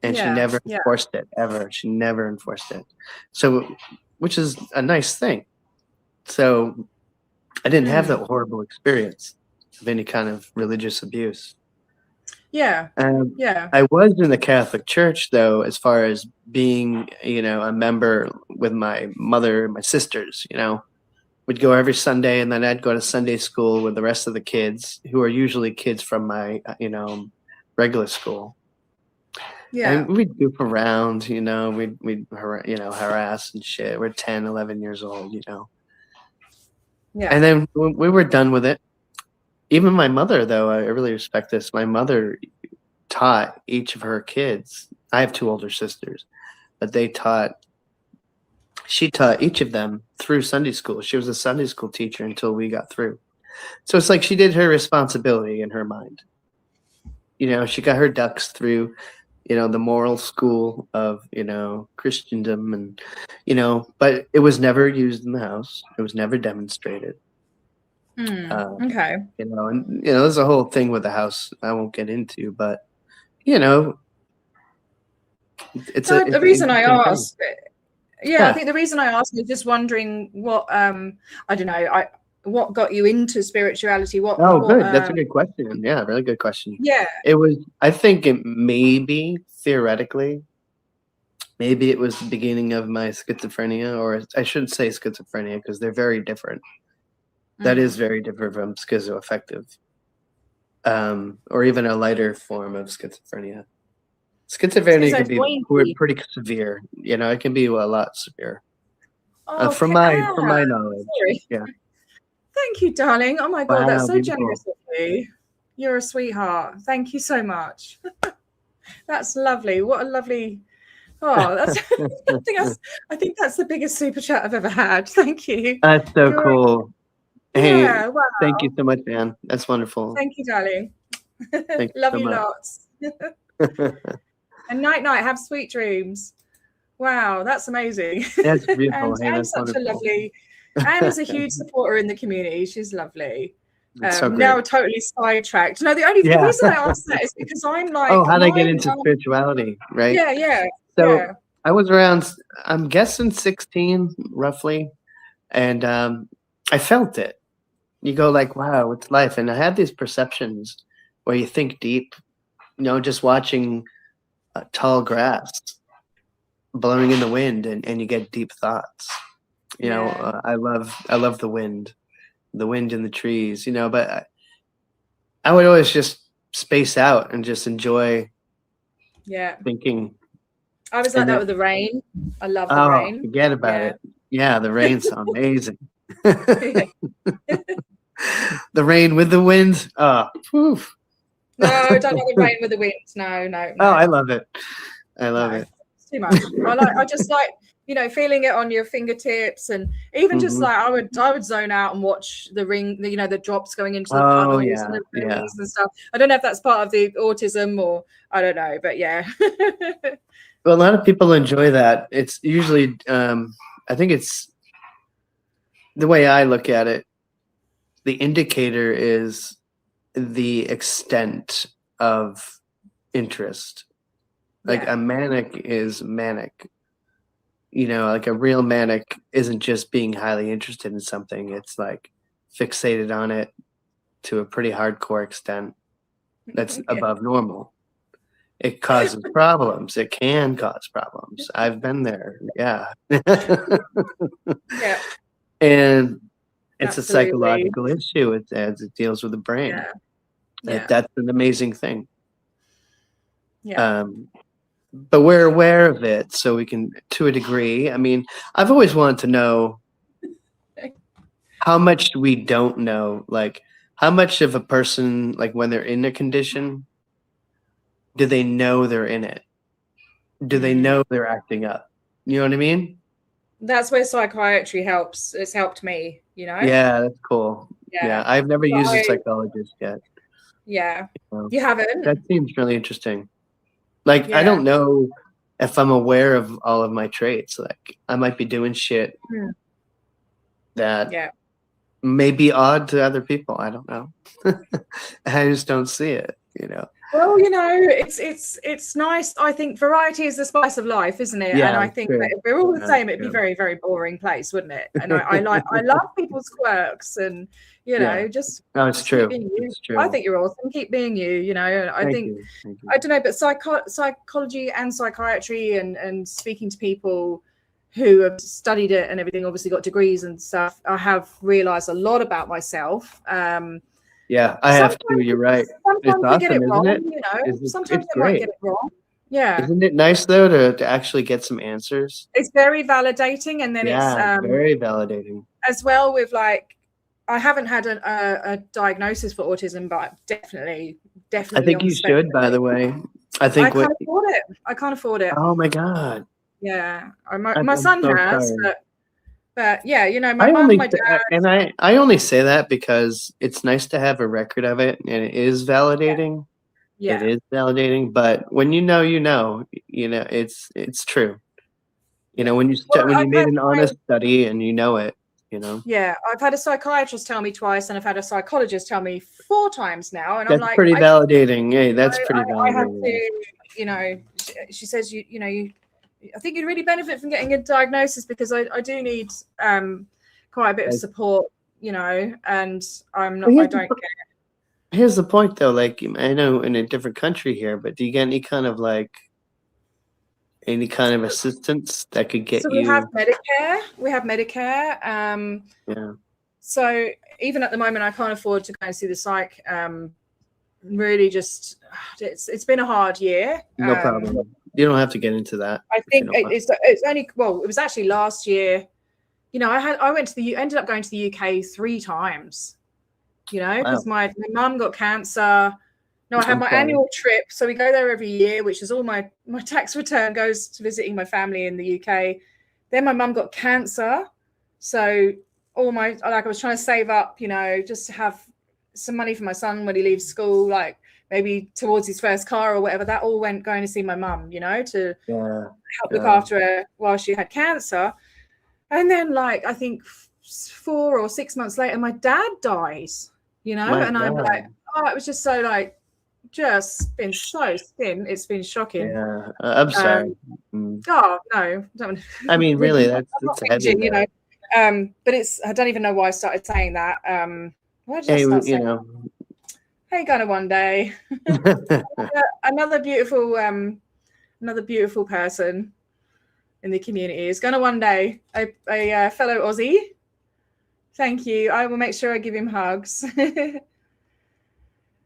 And she Yeah. never Yeah. enforced it, ever. She never enforced it. So, which is a nice thing. So I didn't have that horrible experience of any kind of religious abuse. Yeah. Yeah. I was in the Catholic Church, though, as far as being, you know, a member with my mother and my sisters. You know, we'd go every Sunday, and then I'd go to Sunday school with the rest of the kids, who are usually kids from my, you know, regular school. Yeah. And we'd goof around, you know, we'd you know, harass and shit. We're 10, 11 years old, you know. Yeah. And then we were done with it. Even my mother, though, I really respect this. My mother taught each of her kids. I have 2 older sisters, but she taught each of them through Sunday school. She was a Sunday school teacher until we got through. So it's like she did her responsibility in her mind. You know, she got her ducks through, you know, the moral school of, you know, Christendom, and, you know, but it was never used in the house. It was never demonstrated. Okay. You know, and, you know, there's a whole thing with the house I won't get into, but, you know, it's the reason I asked, Yeah. I think the reason I asked is just wondering what, I don't know, what got you into spirituality? Good. That's a good question. Yeah, really good question. Yeah. It was, I think it theoretically, maybe it was the beginning of my schizophrenia, or I shouldn't say schizophrenia because they're very different. That is very different from schizoaffective, or even a lighter form of schizophrenia. Schizophrenia can be pretty severe. You know, it can be a lot severe. From my knowledge. Sorry. Yeah. Thank you, darling. Oh my God, that's so beautiful. generous of you. You're a sweetheart. Thank you so much. That's lovely. What a lovely. Oh, that's. I think that's the biggest super chat I've ever had. Thank you. That's so cool. Hey, Yeah, wow. Thank you so much, Anne. That's wonderful. Thank you, darling. Thank Love you so you much. lots. And night, have sweet dreams. Wow, that's amazing. That's beautiful. And Anne's such a lovely. Anne is a huge supporter in the community. She's lovely. So now totally sidetracked. No, the reason I asked that is because I'm like, oh, how did I get into spirituality, right? Yeah. So I was around, I'm guessing 16 roughly, and I felt it. You go like, wow, it's life. And I had these perceptions where you think deep, you know, just watching tall grass blowing in the wind, and you get deep thoughts. You know, I love the wind in the trees, you know, but I would always just space out and just enjoy thinking. I was like that with the rain. I love the rain. Forget about it. Yeah, the rain's amazing. The rain with the wind. Oh, poof. No, don't like the rain with the wind. No. Oh, I love it. I love it. It's too much. I just like, you know, feeling it on your fingertips, and even just like I would zone out and watch the drops going into the puddles and the rings and stuff. I don't know if that's part of the autism or I don't know, but yeah. Well, a lot of people enjoy that. It's usually, I think it's the way I look at it. The indicator is the extent of interest. Like a manic is manic. You know, like a real manic isn't just being highly interested in something. It's like fixated on it to a pretty hardcore extent that's above normal. it causes problems. It can cause problems. I've been there. Yeah. Yeah. And it's Absolutely. a psychological issue. It deals with the brain. Yeah. That's an amazing thing. Yeah. But we're aware of it, so we can, to a degree. I mean, I've always wanted to know how much we don't know. Like, how much of a person, like when they're in a condition, do they know they're in it? Do they know they're acting up? You know what I mean? That's where psychiatry helps. It's helped me, you know? Yeah, that's cool. Yeah, I've never used a psychologist yet. Yeah. You haven't? That seems really interesting. Like, I don't know if I'm aware of all of my traits. Like, I might be doing shit that may be odd to other people. I don't know. I just don't see it, you know? Well, you know, it's nice. I think variety is the spice of life, isn't it? Yeah, and I think that if we're all the same, it'd be a very, very boring place, wouldn't it? And I love people's quirks, and you know, just it's true. It's true. I think you're awesome. Keep being you. You know, I think I don't know, but psychology and psychiatry and speaking to people who have studied it and everything, obviously got degrees and stuff, I have realized a lot about myself. Yeah, I have to. You're right. Sometimes I get it wrong, you know. Sometimes I might get it wrong. Yeah. Isn't it nice though to actually get some answers? It's very validating, and then it's very validating as well. With like, I haven't had a diagnosis for autism, but definitely. I think you should. By the way, I think I can't afford it. I can't afford it. Oh my god. Yeah, my son has, but yeah, you know, my mom, my dad, and I only say that because it's nice to have a record of it, and it is validating. Yeah, it is validating. But when you know, it's true. You know, when you made an honest study and you know it, you know. Yeah, I've had a psychiatrist tell me twice, and I've had a psychologist tell me 4 times now, and that's I'm like, pretty validating. Hey, that's pretty validating. I have to, you know, she says you know. I think you'd really benefit from getting a diagnosis, because I do need quite a bit of support, you know, and I'm not. I don't get. Here's the point, though. Like, I know in a different country here, but do you get any kind of assistance that could get you? So we have Medicare. We have Medicare. Yeah. So even at the moment, I can't afford to go and see the psych. Really, just it's been a hard year. No problem. You don't have to get into that. I think it's only, well, it was actually last year. You know, ended up going to the UK 3 times. You know, because my mum got cancer. No, I have my annual trip, so we go there every year, which is all my tax return goes to visiting my family in the UK. Then my mum got cancer, so I was trying to save up, you know, just to have some money for my son when he leaves school, like maybe towards his first car or whatever. That all went going to see my mum, you know, to help look after her while she had cancer. And then, like, I think 4 or 6 months later, my dad dies, you know, and I'm like, oh, it was just so like, just been so thin. It's been shocking. Yeah, I'm sorry. Oh no, don't. I mean, really, that's heavy, you know. But I don't even know why I started saying that. Hey, you know. Hey, gonna one day. another beautiful person in the community is gonna one day. A fellow Aussie. Thank you. I will make sure I give him hugs.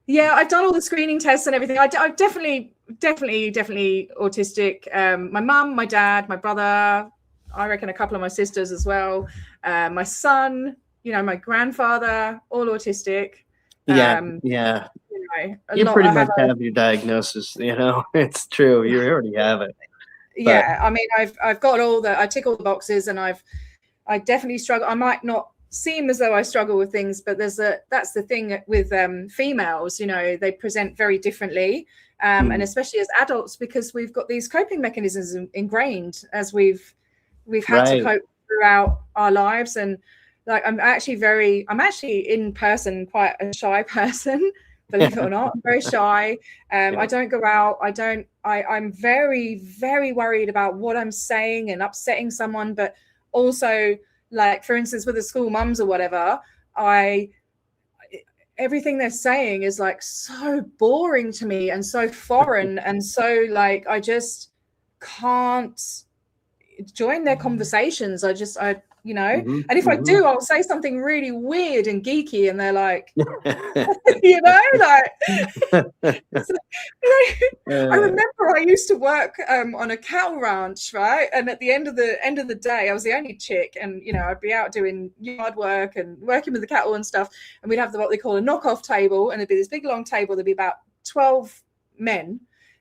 Yeah, I've done all the screening tests and everything. I'm definitely autistic. My mum, my dad, my brother, I reckon a couple of my sisters as well. My son, you know, my grandfather, all autistic. Yeah. You know, you pretty much have your diagnosis, you know. It's true. You already have it. Yeah, I mean, I've got I tick all the boxes, and I definitely struggle. I might not seem as though I struggle with things, but that's the thing with females, you know, they present very differently, and especially as adults, because we've got these coping mechanisms ingrained as we've had to cope throughout our lives. And like, I'm actually in person quite a shy person, believe it or not. I'm very shy. I don't go out. I'm very, very worried about what I'm saying and upsetting someone, but also, like, for instance, with the school mums or whatever, everything they're saying is like so boring to me and so foreign and so like I just can't join their conversations. I you know, and if I do, I'll say something really weird and geeky, and they're like, you know, like. I remember I used to work on a cattle ranch, right? And at the end of the day, I was the only chick, and you know, I'd be out doing yard work and working with the cattle and stuff, and we'd have what they call a knockoff table, and it'd be this big long table. There'd be about 12 men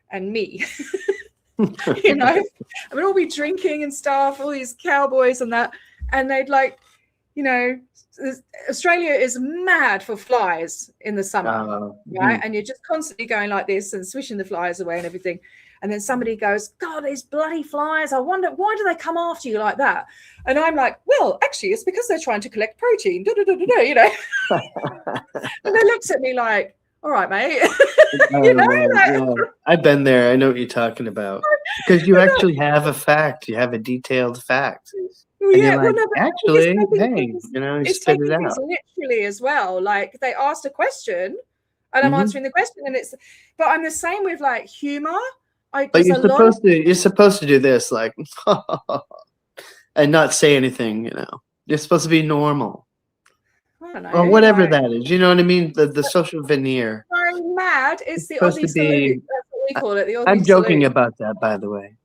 and me. You know, I would all be drinking and stuff, all these cowboys and that. And they'd like, you know, Australia is mad for flies in the summer, right? And you're just constantly going like this and swishing the flies away and everything. And then somebody goes, God, these bloody flies. I wonder, why do they come after you like that? And I'm like, well, actually, it's because they're trying to collect protein, you know. And they looked at me like, all right, mate. You know, yeah. I've been there. I know what you're talking about. Because you actually have a fact. You have a detailed fact. Well, yeah, like, actually, hey, you know, you spit it out. Literally as well. Like they asked a question, and I'm answering the question, and but I'm the same with like humor. But you're supposed to do this, like, and not say anything. You know, you're supposed to be normal. I don't know, or whatever that is. You know what I mean? The social veneer. I'm mad. It's the Aussie salute. That's what we call it. The Aussie I'm joking salute. about that, by the way.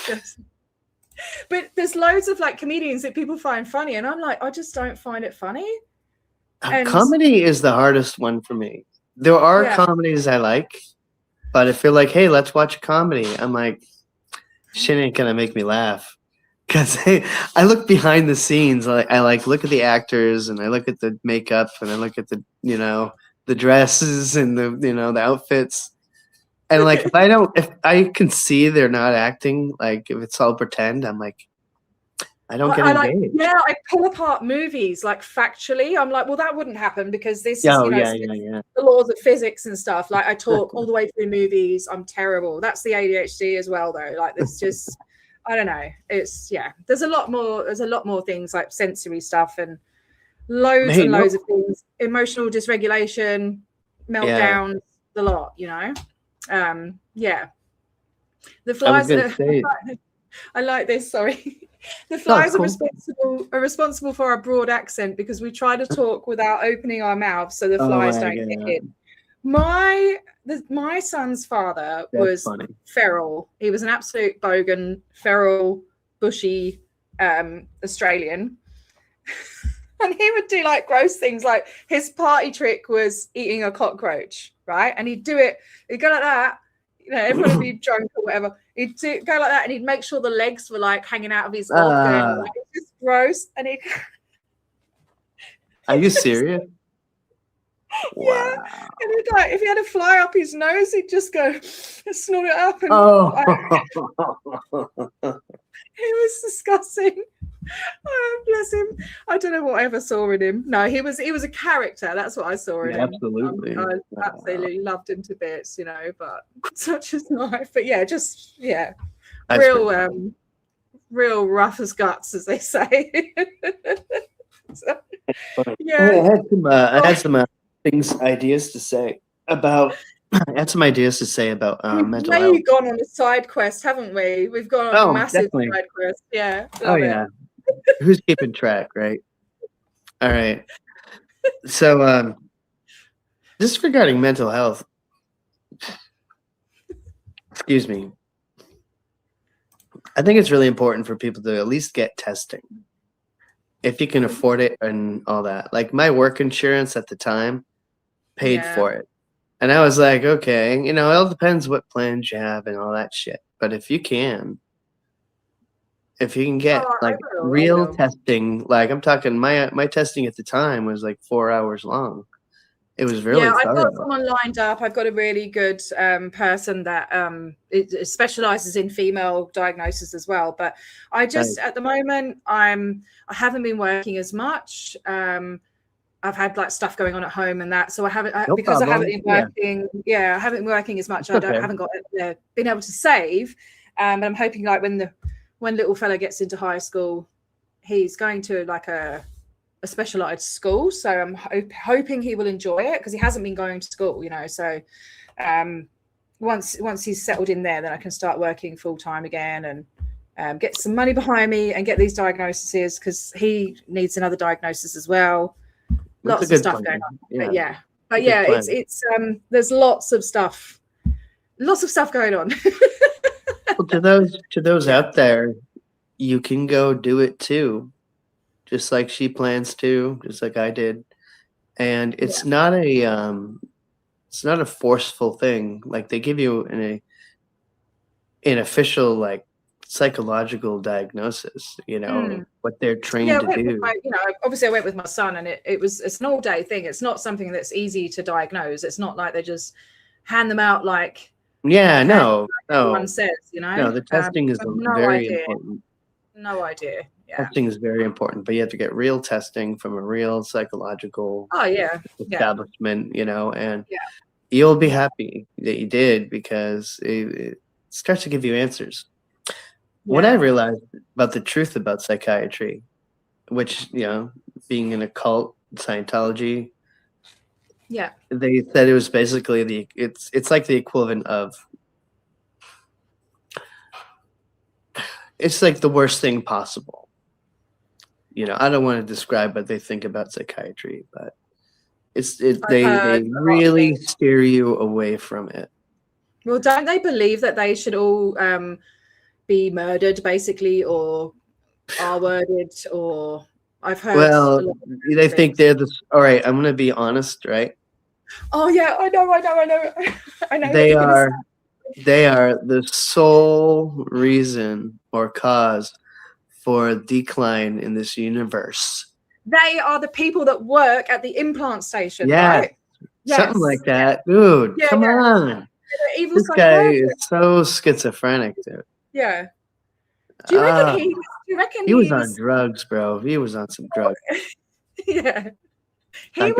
Yes. But there's loads of like comedians that people find funny, and I'm like, I just don't find it funny. And comedy is the hardest one for me. There are comedies I like, but if you're like, hey, let's watch a comedy, I'm like, shit ain't gonna make me laugh. Because I look behind the scenes. I like look at the actors, and I look at the makeup, and I look at the, you know, the dresses and the, you know, the outfits. And like, if I can see they're not acting, like if it's all pretend, I'm like, I don't get engaged. I pull apart movies like factually. I'm like, well, that wouldn't happen because this is, you know, the laws of physics and stuff. Like I talk all the way through movies. I'm terrible. That's the ADHD as well, though. Like it's just, I don't know. It's There's a lot more things like sensory stuff and loads and loads of things. Emotional dysregulation, meltdowns, the lot. You know. The flies I like this, sorry. The flies are responsible for our broad accent because we try to talk without opening our mouths so the flies don't get in. My son's father was feral. He was an absolute bogan, feral, bushy Australian. And he would do like gross things, like his party trick was eating a cockroach, right? And he'd do it, he'd go like that, you know, everyone would be drunk or whatever. He'd go like that and he'd make sure the legs were like hanging out of his mouth. Like, it's just gross. And he'd... Are you serious? Yeah. Wow. And he'd like, if he had a fly up his nose, he'd just go snort it up. And he was disgusting. Oh, bless him. I don't know what I ever saw in him. No, he was a character. That's what I saw in him. Absolutely. I absolutely loved him to bits, you know, but such is life. But real rough as guts, as they say. So, I had some ideas to say about mental health. We've gone on a side quest, haven't we? We've gone on a massive side quest. Yeah. Yeah. Who's keeping track, right? All right. So just regarding mental health, excuse me, I think it's really important for people to at least get testing if you can afford it and all that. Like my work insurance at the time paid for it. And I was like, okay, you know, it all depends what plans you have and all that shit. But if you can get real testing, like I'm talking, my testing at the time was like 4 hours long. It was really thorough. I've got someone lined up. I've got a really good person that it specializes in female diagnosis as well. But I just at the moment I haven't been working as much. I've had like stuff going on at home and that, so I haven't I haven't been working. I haven't been working as much. I haven't got been able to save. But I'm hoping like when little fella gets into high school, he's going to like a a specialized school, so I'm hoping he will enjoy it, because he hasn't been going to school, you know. So once he's settled in there, then I can start working full time again and get some money behind me and get these diagnoses, because he needs another diagnosis as well. Lots of stuff going on. Yeah. But yeah, it's there's lots of stuff going on. Well, to those out there, you can go do it too, just like she plans to, just like I did. And it's not a forceful thing. Like, they give you an official, like, psychological diagnosis, you know, what they're trained to do. Obviously I went with my son, and it's an all-day thing. It's not something that's easy to diagnose. It's not like they just hand them out like everyone says, you know. No, the testing is very important. No idea. Yeah. Testing is very important, but you have to get real testing from a real psychological establishment, you know, and you'll be happy that you did, because it starts to give you answers. What I realized about the truth about psychiatry, which, you know, being in a cult, Scientology, they said it was basically it's like the equivalent of, it's like the worst thing possible. You know, I don't want to describe what they think about psychiatry, but they really steer you away from it. Well, don't they believe that they should all be murdered, basically, or R-worded, or I've heard. Well, they think they're the. All right, I'm going to be honest, right? Oh yeah, I know. They are the sole reason or cause for decline in this universe. They are the people that work at the implant station, right? Yes. Something like that, dude. Come on. This guy is so schizophrenic, dude. Yeah. Do you reckon he was on drugs, bro? He was on some drugs. Yeah. I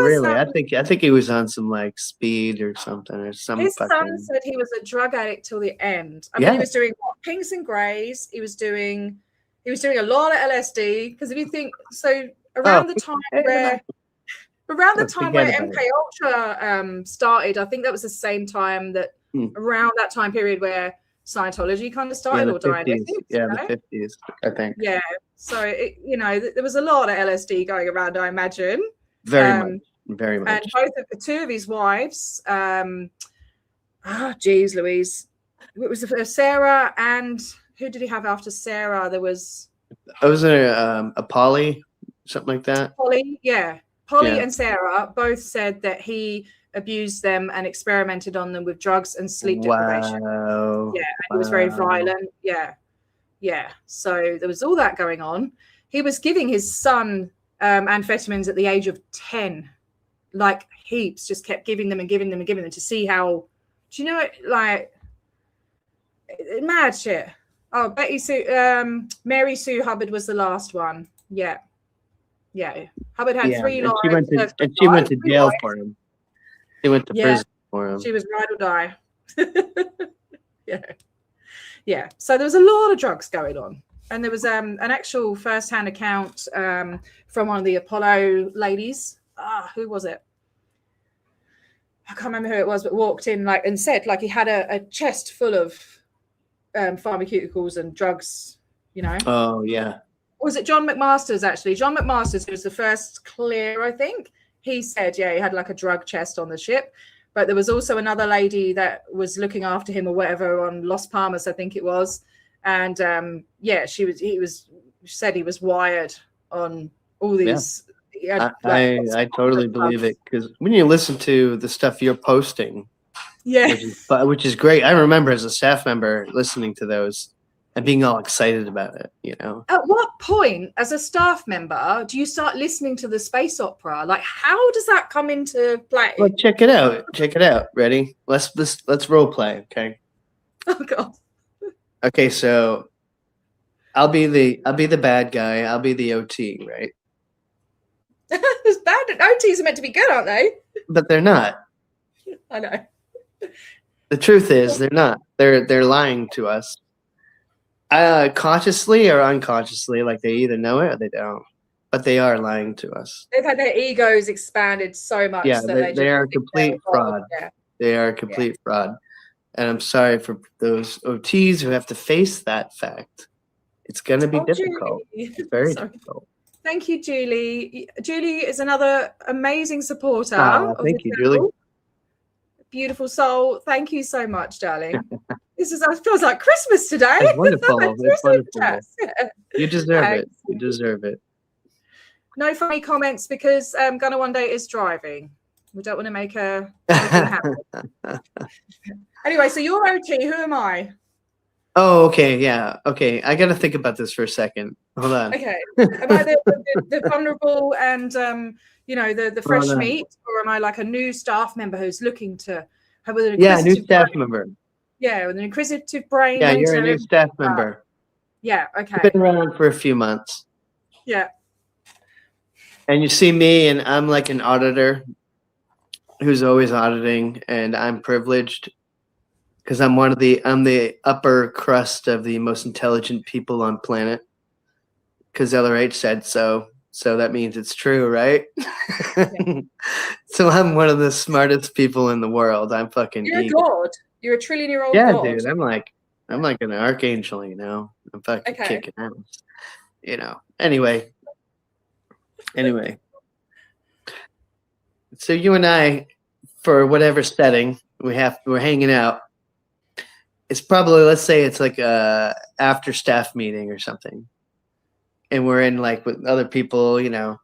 think he was on some like speed or something, or something. His son said he was a drug addict till the end. I mean, he was doing pinks and greys. He was doing a lot of LSD, because if you think so, around the time where MK Ultra started, I think that was the same time that around that time period where Scientology kind of started, or died. The 50s, I think. Yeah, so there was a lot of LSD going around, I imagine. Very much. And two of his wives, geez Louise, it was Sarah, and who did he have after Sarah? There was a Polly, something like that. Polly and Sarah both said that he abused them and experimented on them with drugs and sleep deprivation. And he was very violent. So there was all that going on. He was giving his son amphetamines at the age of 10, like heaps, just kept giving them to see how, do you know it, like mad shit. Oh, Mary Sue Hubbard was the last one. Yeah. Hubbard had 3 lives. She went to jail for him. She went to prison for him. She was ride or die. Yeah. So there was a lot of drugs going on. And there was an actual first-hand account from one of the Apollo ladies. Who was it? I can't remember who it was, but walked in and said he had a chest full of pharmaceuticals and drugs, you know. Oh, yeah. Was it John McMasters, actually? John McMasters, who was the first clear, I think. He said, he had like a drug chest on the ship. But there was also another lady that was looking after him or whatever on Las Palmas, I think it was. And she said he was wired on all these. I totally believe it, because when you listen to the stuff you're posting, which is great. I remember as a staff member listening to those and being all excited about it, you know. At what point, as a staff member, do you start listening to the space opera? Like, how does that come into play? Well, check it out. Ready? Let's role play, okay? Oh God. Okay, so I'll be the bad guy. I'll be the OT, right? It's bad. OTs are meant to be good, aren't they? But they're not. I know. The truth is, they're not. They're lying to us. Consciously or unconsciously, like they either know it or they don't. but they are lying to us. They've had their egos expanded so much that they are a think complete fraud. Yeah. They are a complete fraud. And I'm sorry for those OTs who have to face that fact. It's going to be difficult. It's very difficult. Thank you, Julie. Julie is another amazing supporter. Thank you, Julie. Beautiful soul. Thank you so much, darling. It feels like Christmas today. It's wonderful. It's wonderful. You deserve it. You deserve it. No funny comments because Gunnar One Day is driving. We don't want to make her happen. Anyway, so you're OT. Who am I? Oh, okay. Yeah. Okay. I got to think about this for a second. Hold on. Okay. Am I the vulnerable and, the fresh meat? Or am I like a new staff member who's looking to have an inquisitive new staff member. Yeah, with an inquisitive brain. Yeah, you're a new staff member. Yeah, okay. You've been around for a few months. Yeah. And you see me, and I'm like an auditor who's always auditing, and I'm privileged because I'm the upper crust of the most intelligent people on planet. Because LRH said so. So that means it's true, right? Yeah. So I'm one of the smartest people in the world. I'm fucking You're a god. You're a trillion-year-old god. Dude. I'm like an archangel, you know. I'm fucking kicking ass. You know. Anyway. So you and I, for whatever setting we're hanging out. It's probably, let's say it's like a after staff meeting or something. And we're in like with other people, you know.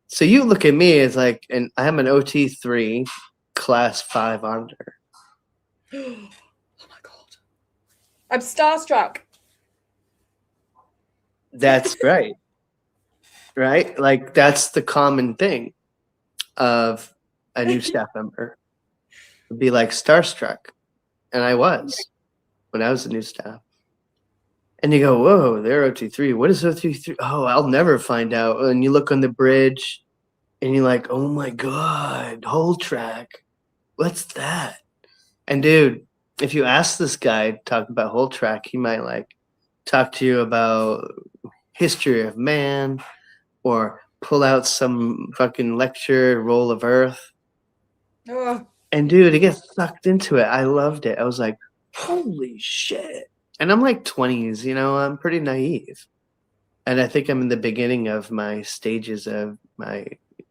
So you look at me as like, and I'm an OT3 class 5 auditor. Oh my God. I'm starstruck. That's right. Right? Like that's the common thing of a new staff member. It'd be like starstruck. And I was when I was a new staff. And you go, whoa, they're OT3. What is OT3? Oh, I'll never find out. And you look on the bridge and you're like, oh my God, whole track. What's that? And dude, if you ask this guy to talk about whole track, he might like talk to you about history of man or pull out some fucking lecture, roll of earth. Oh. And dude, it gets sucked into it. I loved it. I was like, holy shit. And I'm like 20s, you know, I'm pretty naive. And I think I'm in the beginning of my stages of my,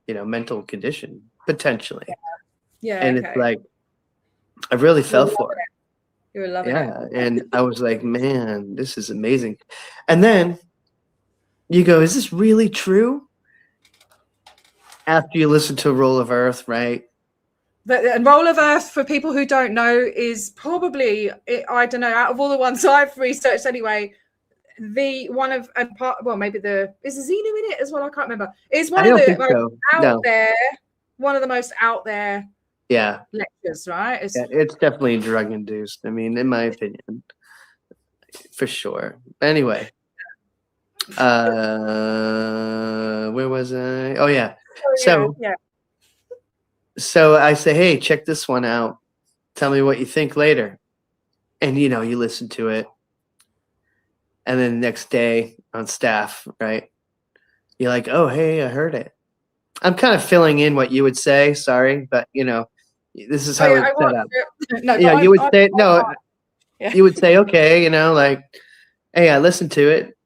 you know, mental condition, potentially. Yeah. And it's like, I really fell for it. You were loving it. Yeah. And I was like, man, this is amazing. And then you go, is this really true? After you listen to Roll of Earth, right? And Roll of Earth, for people who don't know, is probably, I don't know, out of all the ones I've researched anyway, maybe is Xenu in it as well? I can't remember. It's one of the most out there lectures, right? It's definitely drug induced. I mean, in my opinion, for sure. Anyway, where was I? Oh yeah. So I say, hey, check this one out. Tell me what you think later. And, you know, you listen to it. And then the next day on staff, right? You're like, oh, hey, I heard it. I'm kind of filling in what you would say. Sorry. But, you know, this is how it's set up. You would say, okay, you know, like, hey, I listened to it.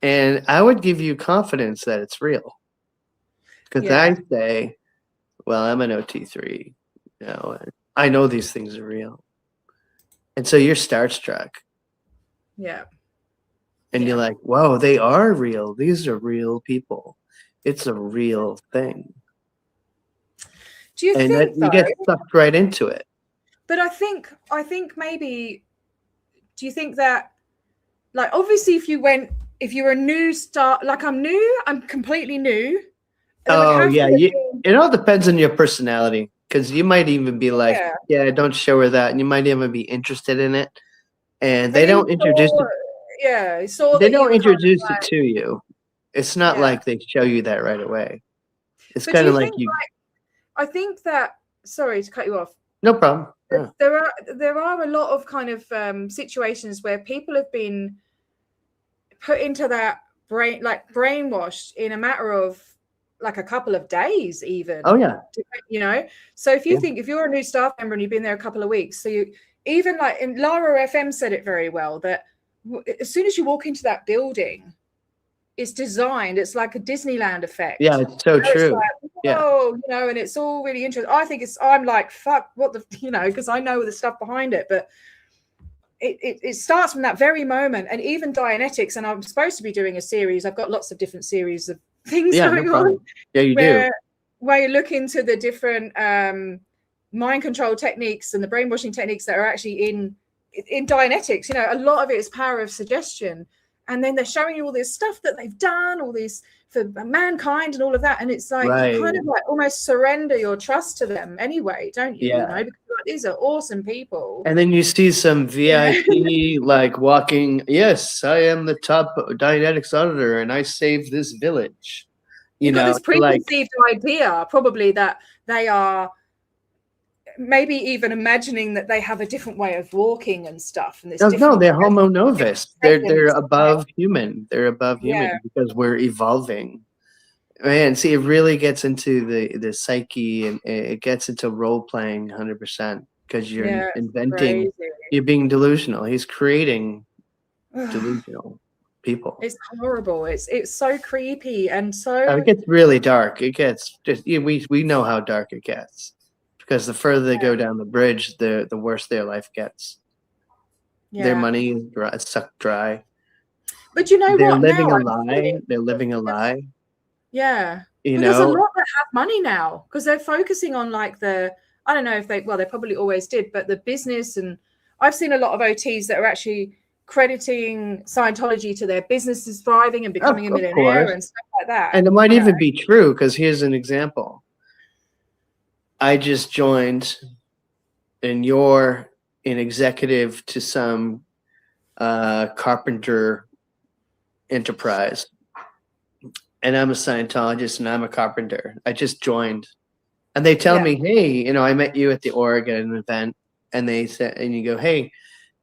And I would give you confidence that it's real. Because I say, well, I'm an OT3, you know, and I know these things are real. And so you're starstruck. Yeah. And you're like, whoa, they are real. These are real people. It's a real thing. Do you think you get sucked right into it? But I think maybe, do you think that, like, obviously if you're a new start, like I'm completely new. Oh yeah, it all depends on your personality, because you might even be like, don't show her that, and you might even be interested in it, and they don't introduce it. Yeah, they don't introduce it to you. It's not like they show you that right away. It's kind of like you. I think that. Sorry to cut you off. No problem. Yeah. There are a lot of kind of situations where people have been put into that brain, like brainwashed in a matter of like a couple of days even. Oh yeah. You know, so if you think, if you're a new staff member and you've been there a couple of weeks, so you even like in Lara FM said it very well, that as soon as you walk into that building, it's designed, it's like a Disneyland effect. Yeah, it's so true. It's like, whoa, you know, and it's all really interesting. I think I'm like, fuck, what the, you know, because I know the stuff behind it, but it starts from that very moment. And even Dianetics, and I'm supposed to be doing a series, I've got lots of different series of things going on. Yeah, you do. Where you look into the different mind control techniques and the brainwashing techniques that are actually in Dianetics. You know, a lot of it is power of suggestion. And then they're showing you all this stuff that they've done, all these for mankind and all of that. And it's like, you kind of like almost surrender your trust to them anyway, don't you? Yeah. You know, because like, these are awesome people. And then you see some VIP like walking, yes, I am the top Dianetics auditor and I saved this village. You know, this preconceived idea probably that they are maybe even imagining that they have a different way of walking and stuff. And this no, they're homo novus. They're above human. They're above human because we're evolving. Man, see, it really gets into the psyche, and it gets into role playing 100% because you're inventing. You're being delusional. He's creating delusional people. It's horrible. It's so creepy and so. It gets really dark. It gets just we know how dark it gets. Because the further they go down the bridge, the worse their life gets. Their money is sucked dry. But you know what? They're living a lie. They're living a lie. Yeah. You know, there's a lot that have money now because they're focusing on like I don't know if they probably always did, but the business. And I've seen a lot of OTs that are actually crediting Scientology to their businesses thriving and becoming a millionaire and stuff like that. And it might even be true because here's an example. I just joined, and you're an executive to some carpenter enterprise, and I'm a Scientologist and I'm a carpenter. I just joined, and they tell me, "Hey, you know, I met you at the Oregon event," and they said, and you go, "Hey,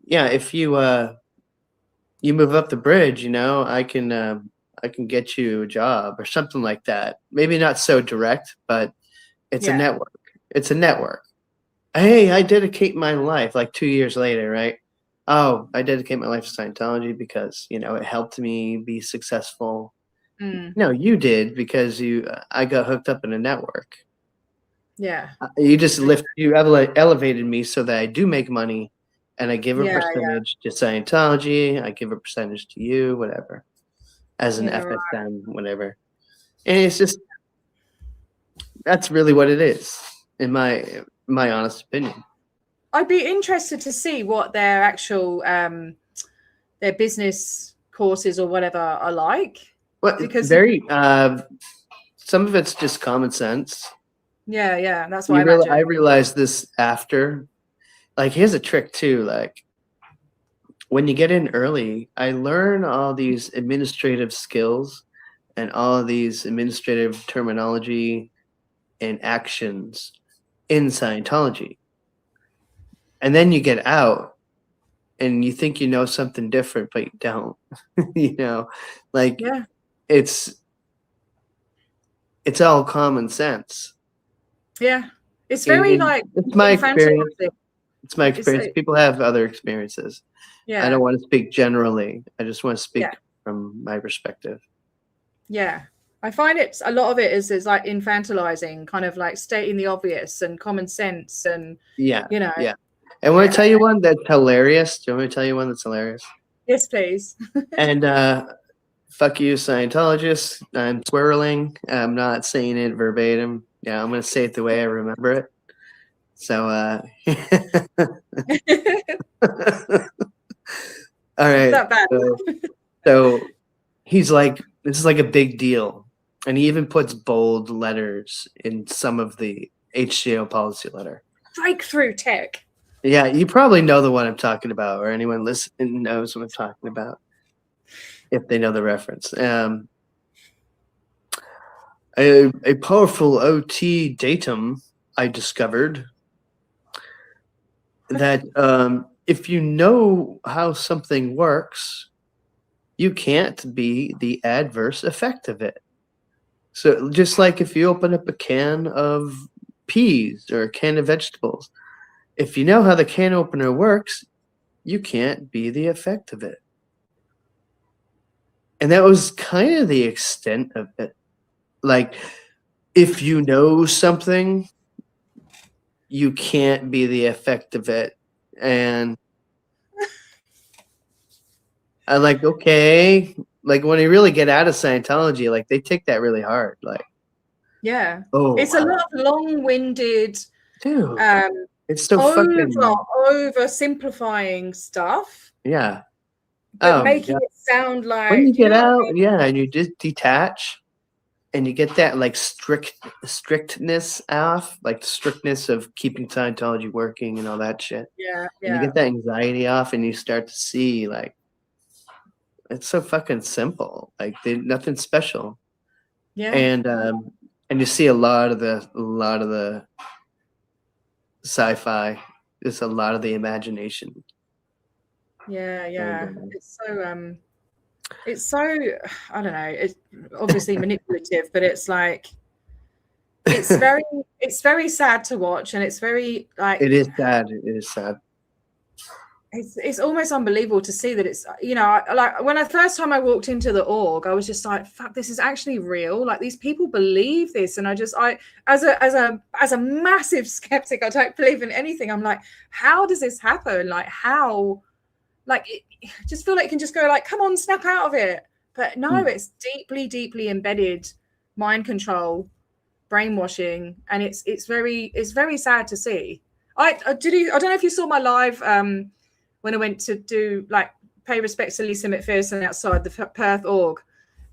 yeah, if you you move up the bridge, you know, I can get you a job or something like that. Maybe not so direct, but it's a network." It's a network. Hey, I dedicate my life like 2 years later, right? Oh, I dedicate my life to Scientology because, you know, it helped me be successful. No, you did because I got hooked up in a network. Yeah. You just elevated me so that I do make money, and I give a percentage to Scientology. I give a percentage to you, whatever, as an FSM, whatever. And it's just, that's really what it is. In my honest opinion, I'd be interested to see what their actual their business courses or whatever are like. Well, because some of it's just common sense. Yeah, that's why I realized this after. Like, here's a trick too. Like, when you get in early, I learn all these administrative skills and all of these administrative terminology and actions in Scientology. And then you get out and you think you know something different, but you don't. You know, like it's all common sense. Yeah. It's very it's my experience. It's my experience. People have other experiences. Yeah. I don't want to speak generally. I just want to speak from my perspective. Yeah. I find a lot of it is like infantilizing, kind of like stating the obvious and common sense and you know. Yeah. And want to tell you one that's hilarious? Do you want me to tell you one that's hilarious? Yes, please. And fuck you, Scientologists. I'm swirling. I'm not saying it verbatim. Yeah, I'm gonna say it the way I remember it. So all right. Not bad. So he's like, this is like a big deal. And he even puts bold letters in some of the HCO policy letter. Breakthrough tech. Yeah, you probably know the one I'm talking about, or anyone listening knows what I'm talking about, if they know the reference. A powerful OT datum I discovered that if you know how something works, you can't be the adverse effect of it. So just like if you open up a can of peas or a can of vegetables, if you know how the can opener works, you can't be the effect of it. And that was kind of the extent of it. Like, if you know something, you can't be the effect of it. And I like, okay, like when you really get out of Scientology, like they take that really hard. Like, yeah, oh, it's a lot of long-winded, dude, it's so fucking oversimplifying stuff. Yeah. But making it sound like when you get out, and you just detach, and you get that like strictness off, like the strictness of keeping Scientology working and all that shit. Yeah, And you get that anxiety off, and you start to see like it's so fucking simple. Like nothing special. Yeah. And you see a lot of the sci-fi. There's a lot of the imagination. Yeah. It's so I don't know, it's obviously manipulative, but it's like it's very sad to watch, and it's very like it is sad. It's almost unbelievable to see that it's, like when first time I walked into the org, I was just like, fuck, this is actually real. Like these people believe this. And I as a massive skeptic, I don't believe in anything. I'm like, how does this happen? Like how, like just feel like you can just go like, come on, snap out of it. But no, it's deeply, deeply embedded mind control, brainwashing. And it's very sad to see. I don't know if you saw my live, when I went to do pay respects to Lisa McPherson outside the Perth org.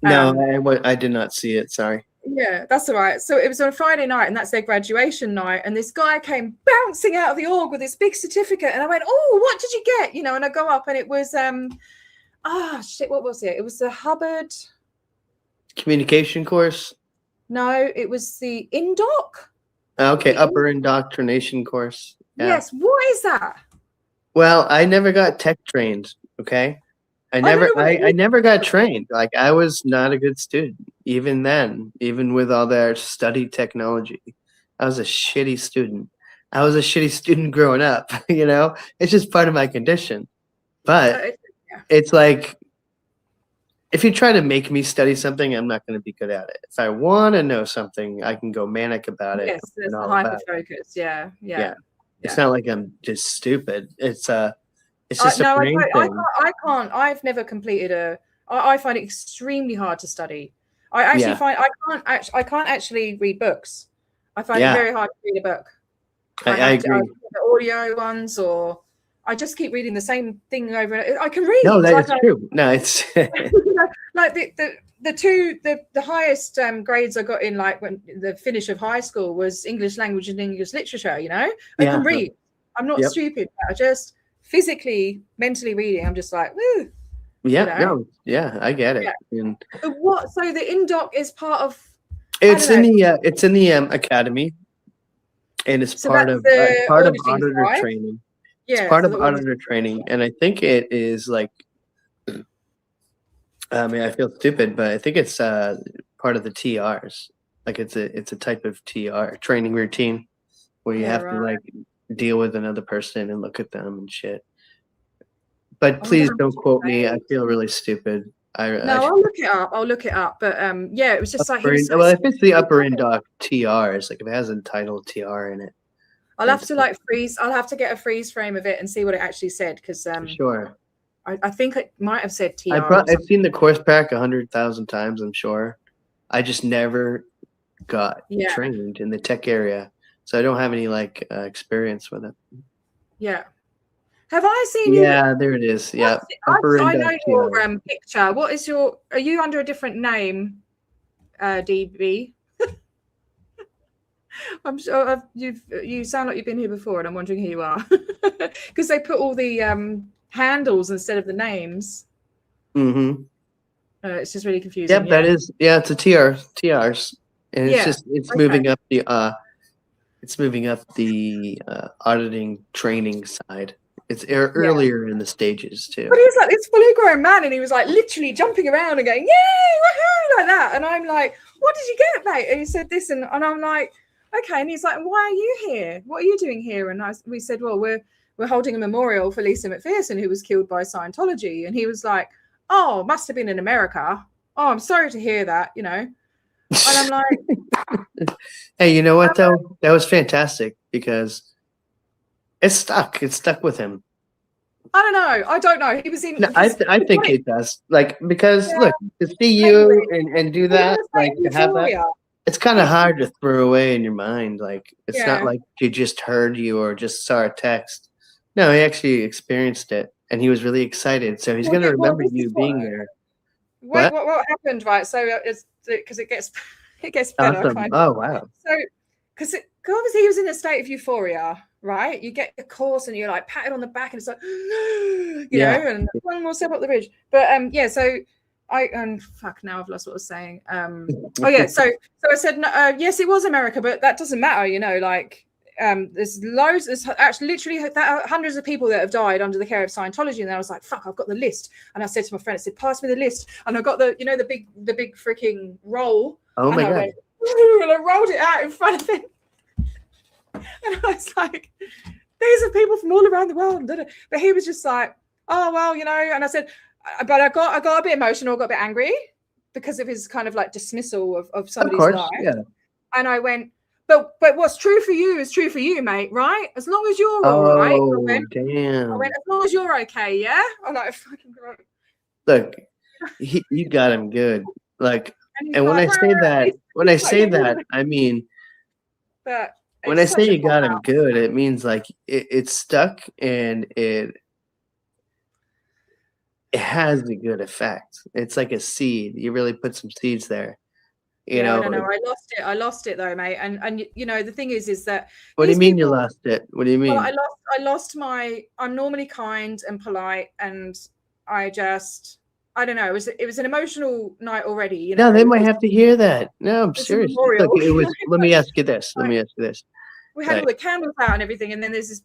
No, I did not see it. Sorry. Yeah, that's all right. So it was on a Friday night, and that's their graduation night. And this guy came bouncing out of the org with this big certificate, and I went, "Oh, what did you get?" And I go up, and it was what was it? It was the Hubbard communication course. No, it was the Indoc. Okay, upper indoctrination course. Yeah. Yes. What is that? Well, I never got tech trained. Okay, I never got trained. Like I was not a good student, even then. Even with all that studied technology, I was a shitty student. I was a shitty student growing up. It's just part of my condition. But it's like, if you try to make me study something, I'm not going to be good at it. If I want to know something, I can go manic about it. Yes, there's the hyper focus. Yeah. It's not like I'm just stupid. It's just no, a brain thing. I can't. I've never completed I find it extremely hard to study. I actually find I can't actually read books. I find it very hard to read a book. I agree. The audio ones, or I just keep reading the same thing over. I can read. No, that's true. No, it's like the highest grades I got in when the finish of high school was English language and English literature. I can read. I'm not stupid. I just physically, mentally reading. I'm just like, woo. Yeah, I get it. Yeah. So the Indoc is part of. It's in the academy, and it's part of auditor training. Yeah, it's part of auditor training, and I think it is like. I feel stupid, but I think it's part of the TRs. Like it's a type of TR training routine where you have to deal with another person and look at them and shit. But please don't quote me. I feel really stupid. I'll look it up. But it was just if it's the upper indoc TRs, like if it has a title TR in it, I'll have to freeze. I'll have to get a freeze frame of it and see what it actually said, because sure. I think it might have said TR. I've seen the course pack 100,000 times, I'm sure. I just never got trained in the tech area, so I don't have any experience with it. Yeah. Have I seen you? Yeah, there it is. Yeah. I know your picture. What is are you under a different name, DB? I'm sure you sound like you've been here before, and I'm wondering who you are, because they put all the handles instead of the names. Mm-hmm. It's just really confusing. That is. Yeah, it's a TRs, and it's moving up the auditing training side. It's earlier in the stages too. But he was like this fully grown man, and he was like literally jumping around and going, "Yay, woohoo!" like that. And I'm like, "What did you get, mate?" And he said this, and I'm like, "Okay." And he's like, "Why are you here? What are you doing here?" And we said, "Well, we're holding a memorial for Lisa McPherson, who was killed by Scientology." And he was like, "Oh, must have been in America. Oh, I'm sorry to hear that, you know." And I'm like, hey, you know what though? That was fantastic because it's stuck. It's stuck with him. I don't know. He was in. No, I think it does. Like, because look, to see you and do that, like to have that, it's kind of hard to throw away in your mind. Like, it's not like he just heard you or just saw a text. No, he actually experienced it, and he was really excited. So he's going to remember you being there. What happened, right? So it's because it gets better. Awesome. Oh wow. So because obviously he was in a state of euphoria, right? You get a course and you're like patted on the back, and it's like, you know, and one more step up the bridge. But so fuck, now I've lost what I was saying. So I said yes, it was America, but that doesn't matter, you know, like. There's actually literally hundreds of people that have died under the care of Scientology, and then I was like, "Fuck, I've got the list." And I said to my friend, "I said, pass me the list." And I got the big freaking roll. Oh my god! And I rolled it out in front of him, and I was like, "These are people from all around the world." But he was just like, "Oh well, you know." And I said, "But I got a bit emotional, I got a bit angry because of his kind of like dismissal of somebody's life." Yeah. And I went. But what's true for you is true for you, mate, right? As long as you're all right. Damn. I went, as long as you're okay, yeah? I'm like, fucking great. Look, you got him good. Like, and when I say that, I mean, when I say you got him good, it means like it's stuck and it has a good effect. It's like a seed. You really put some seeds there. You know, no, I lost it though, mate. And you know, the thing is that. What do you mean you lost it? What do you mean? Well, I lost I'm normally kind and polite, and I don't know. It was an emotional night already. You know, no, they might have to hear that. No, I'm serious. Look, it was. Let me ask you this. We had all the candles out and everything, and then there's this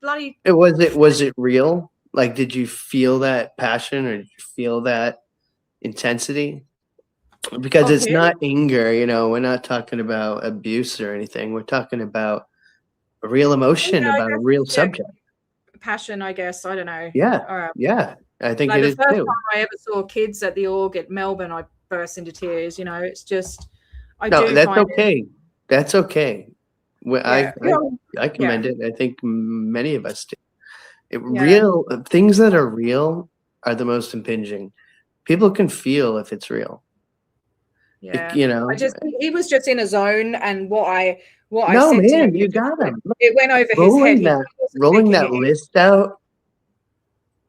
bloody. Was it real? Like, did you feel that passion, or did you feel that intensity? Because it's not anger, you know, we're not talking about abuse or anything. We're talking about a real emotion about a real subject. Passion, I guess. I don't know. Yeah. Yeah. I think it is too. The first time I ever saw kids at the org at Melbourne, I burst into tears. You know, it's just. That's okay. That's okay. I commend it. I think many of us do. Real things that are real are the most impinging. People can feel if it's real. Yeah, you know, he was just in a zone, and what I no, said man, to him, you got him. It went over his head. Rolling that list out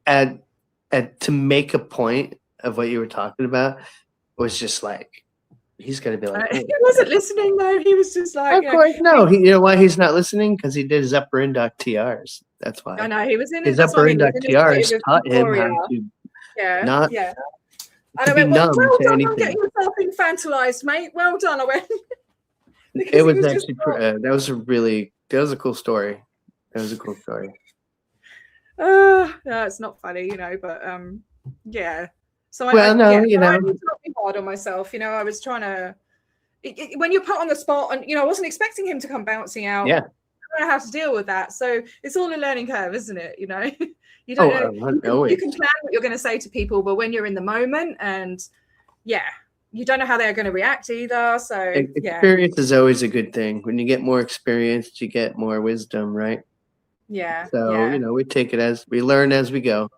and to make a point of what you were talking about was just like, he's gonna be like, he wasn't listening though. He was just like, of course, no. You know why he's not listening? Because he did his upper induct TRs. That's why. I know he was in his upper induct TRs taught him how to not. Yeah. And I went, well done on getting yourself infantilized, mate. Well done. I went. It was actually that was a cool story. That was a cool story. No, it's not funny, you know, but yeah. So I you know, I was not hard on myself. You know, I was trying to. When you're put on the spot, and you know, I wasn't expecting him to come bouncing out. Yeah. I don't know how to deal with that. So it's all a learning curve, isn't it? You know. You don't know. You can plan what you're going to say to people, but when you're in the moment, and you don't know how they're going to react either. So experience is always a good thing. When you get more experience, you get more wisdom, right? Yeah. So you know, we take it as we learn as we go.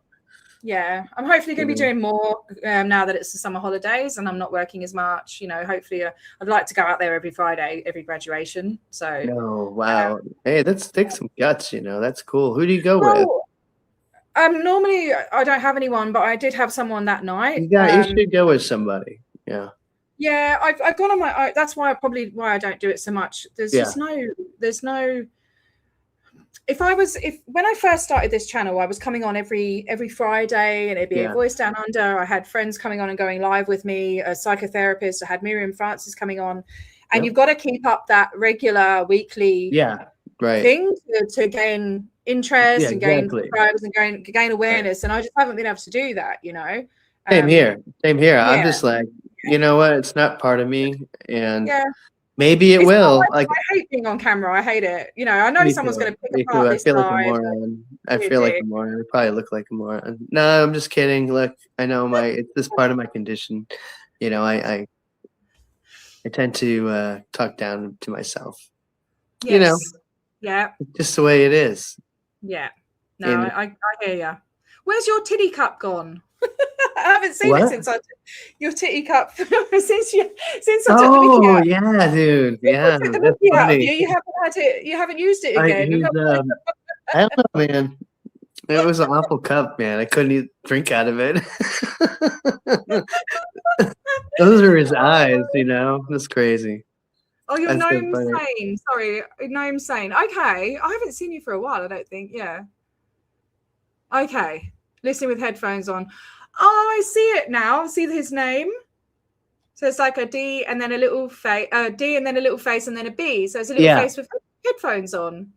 Yeah, I'm hopefully going to be doing more now that it's the summer holidays and I'm not working as much. You know, hopefully I'd like to go out there every Friday, every graduation. So. Oh wow! Hey, that's take some guts. You know, that's cool. Who do you go with? Normally I don't have anyone, but I did have someone that night. You should go with somebody. Yeah. Yeah, I've gone on my. That's why I don't do it so much. There's no. When I first started this channel, I was coming on every Friday, and it'd be a Voice Down Under. I had friends coming on and going live with me, a psychotherapist. I had Miriam Francis coming on, and you've got to keep up that regular weekly. Yeah. right. thing to gain interest Yeah, and gain exactly. subscribers and gain awareness, and I just haven't been able to do that, Same here. Same here. I'm Yeah, just like, you know what? It's not part of me, and yeah. maybe it It's not will. like, Like, I hate being on camera. I hate it. I know me someone's too. going to pick Me apart too. I this feel like a live. moron. I You feel like do. a moron. I probably look like a moron. No, I'm just kidding. Look, I know it's just part of my condition. I tend to talk down to myself. Yes. Yeah. It's just the way it is. Yeah. No, I hear you. Where's your titty cup gone? I haven't seen What? it since your titty cup since I took Oh, the Mickey yeah, dude. Yeah, took the that's Mickey out of funny. you. You haven't had it. You haven't used it again. I don't know, man. It was an awful cup, man. I couldn't even drink out of it. Those are his eyes, That's crazy. Oh, you're That's so Gnome funny. Sane. Sorry, Gnome Sane. Okay, I haven't seen you for a while. I don't think. Yeah. Okay, listening with headphones on. Oh, I see it now. See his name. So it's like a D and then a little face, D and then a little face and then a B. So it's a little face with headphones on.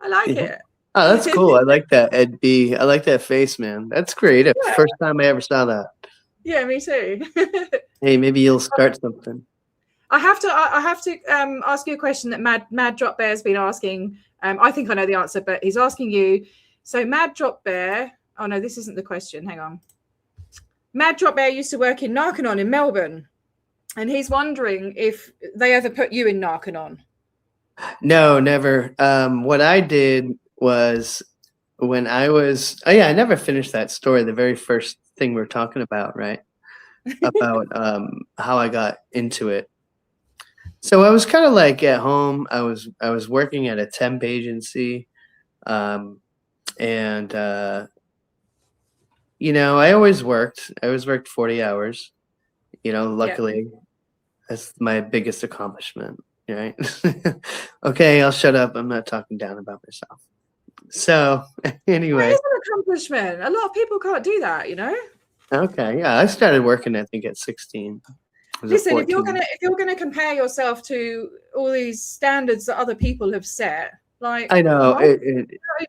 I like it. Oh, that's cool. I like that, Ed B. I like that face, man. That's creative. Yeah. First time I ever saw that. Yeah, me too. Hey, maybe you'll start something. I have to ask you a question that Mad Drop Bear's been asking. I think I know the answer, but he's asking you. So Mad Drop Bear. Oh no, this isn't the question. Hang on. Mad Drop Bear used to work in Narconon in Melbourne, and he's wondering if they ever put you in Narconon. No, never. What I did was when I was, I never finished that story. The very first thing we're talking about, right? About how I got into it. So I was kind of like at home. I was working at a temp agency, and I always worked. I always worked 40 hours. Luckily, that's my biggest accomplishment. Right? Okay, I'll shut up. I'm not talking down about myself. So anyway, it's an accomplishment. A lot of people can't do that, Okay, yeah, I started working, I think, at 16. Listen, if you're gonna compare yourself to all these standards that other people have set, like I know it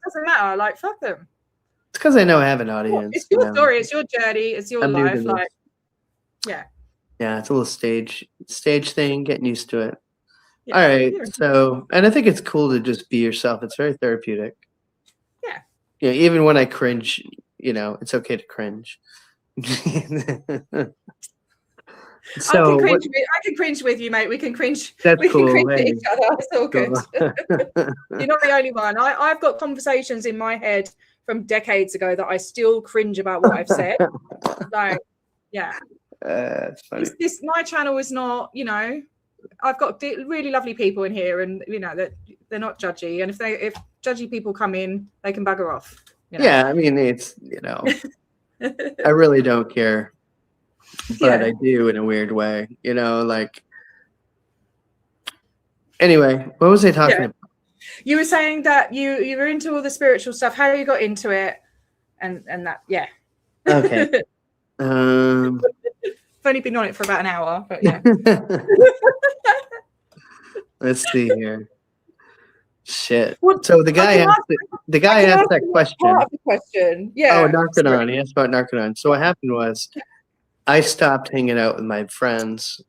doesn't matter. Like fuck them. It's because I know I have an audience. It's your story. It's your journey. It's your life. Like, yeah. Yeah, it's a little stage thing. Getting used to it. Yeah. All right. So, and I think it's cool to just be yourself. It's very therapeutic. Yeah. Yeah. Even when I cringe, it's okay to cringe. So I can cringe with you, mate. We can cringe. That's we cool. can cringe at each other. It's all good. You're not the only one. I've got conversations in my head from decades ago that I still cringe about what I've said. Like, yeah. That's funny. My channel is not, I've got really lovely people in here, and that they're not judgy. And if judgy people come in, they can bugger off. Yeah, I mean, it's I really don't care, but I do in a weird way. Like. Anyway, what was I talking about? You were saying that you were into all the spiritual stuff. How you got into it, and that, yeah. Okay. I've only been on it for about an hour, but yeah. Let's see here. Shit. So the guy asked that question. Part of the question. Yeah. Oh, Narconon. He asked about Narconon. So what happened was I stopped hanging out with my friends,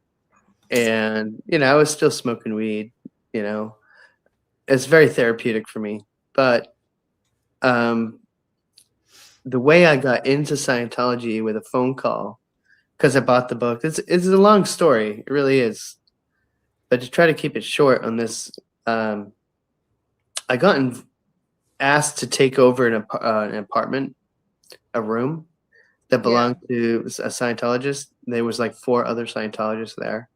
and I was still smoking weed. It's very therapeutic for me. But the way I got into Scientology with a phone call, because I bought the book. It's a long story. It really is. But to try to keep it short on this, I got asked to take over an apartment, a room that belonged to a Scientologist. There was like 4 other Scientologists there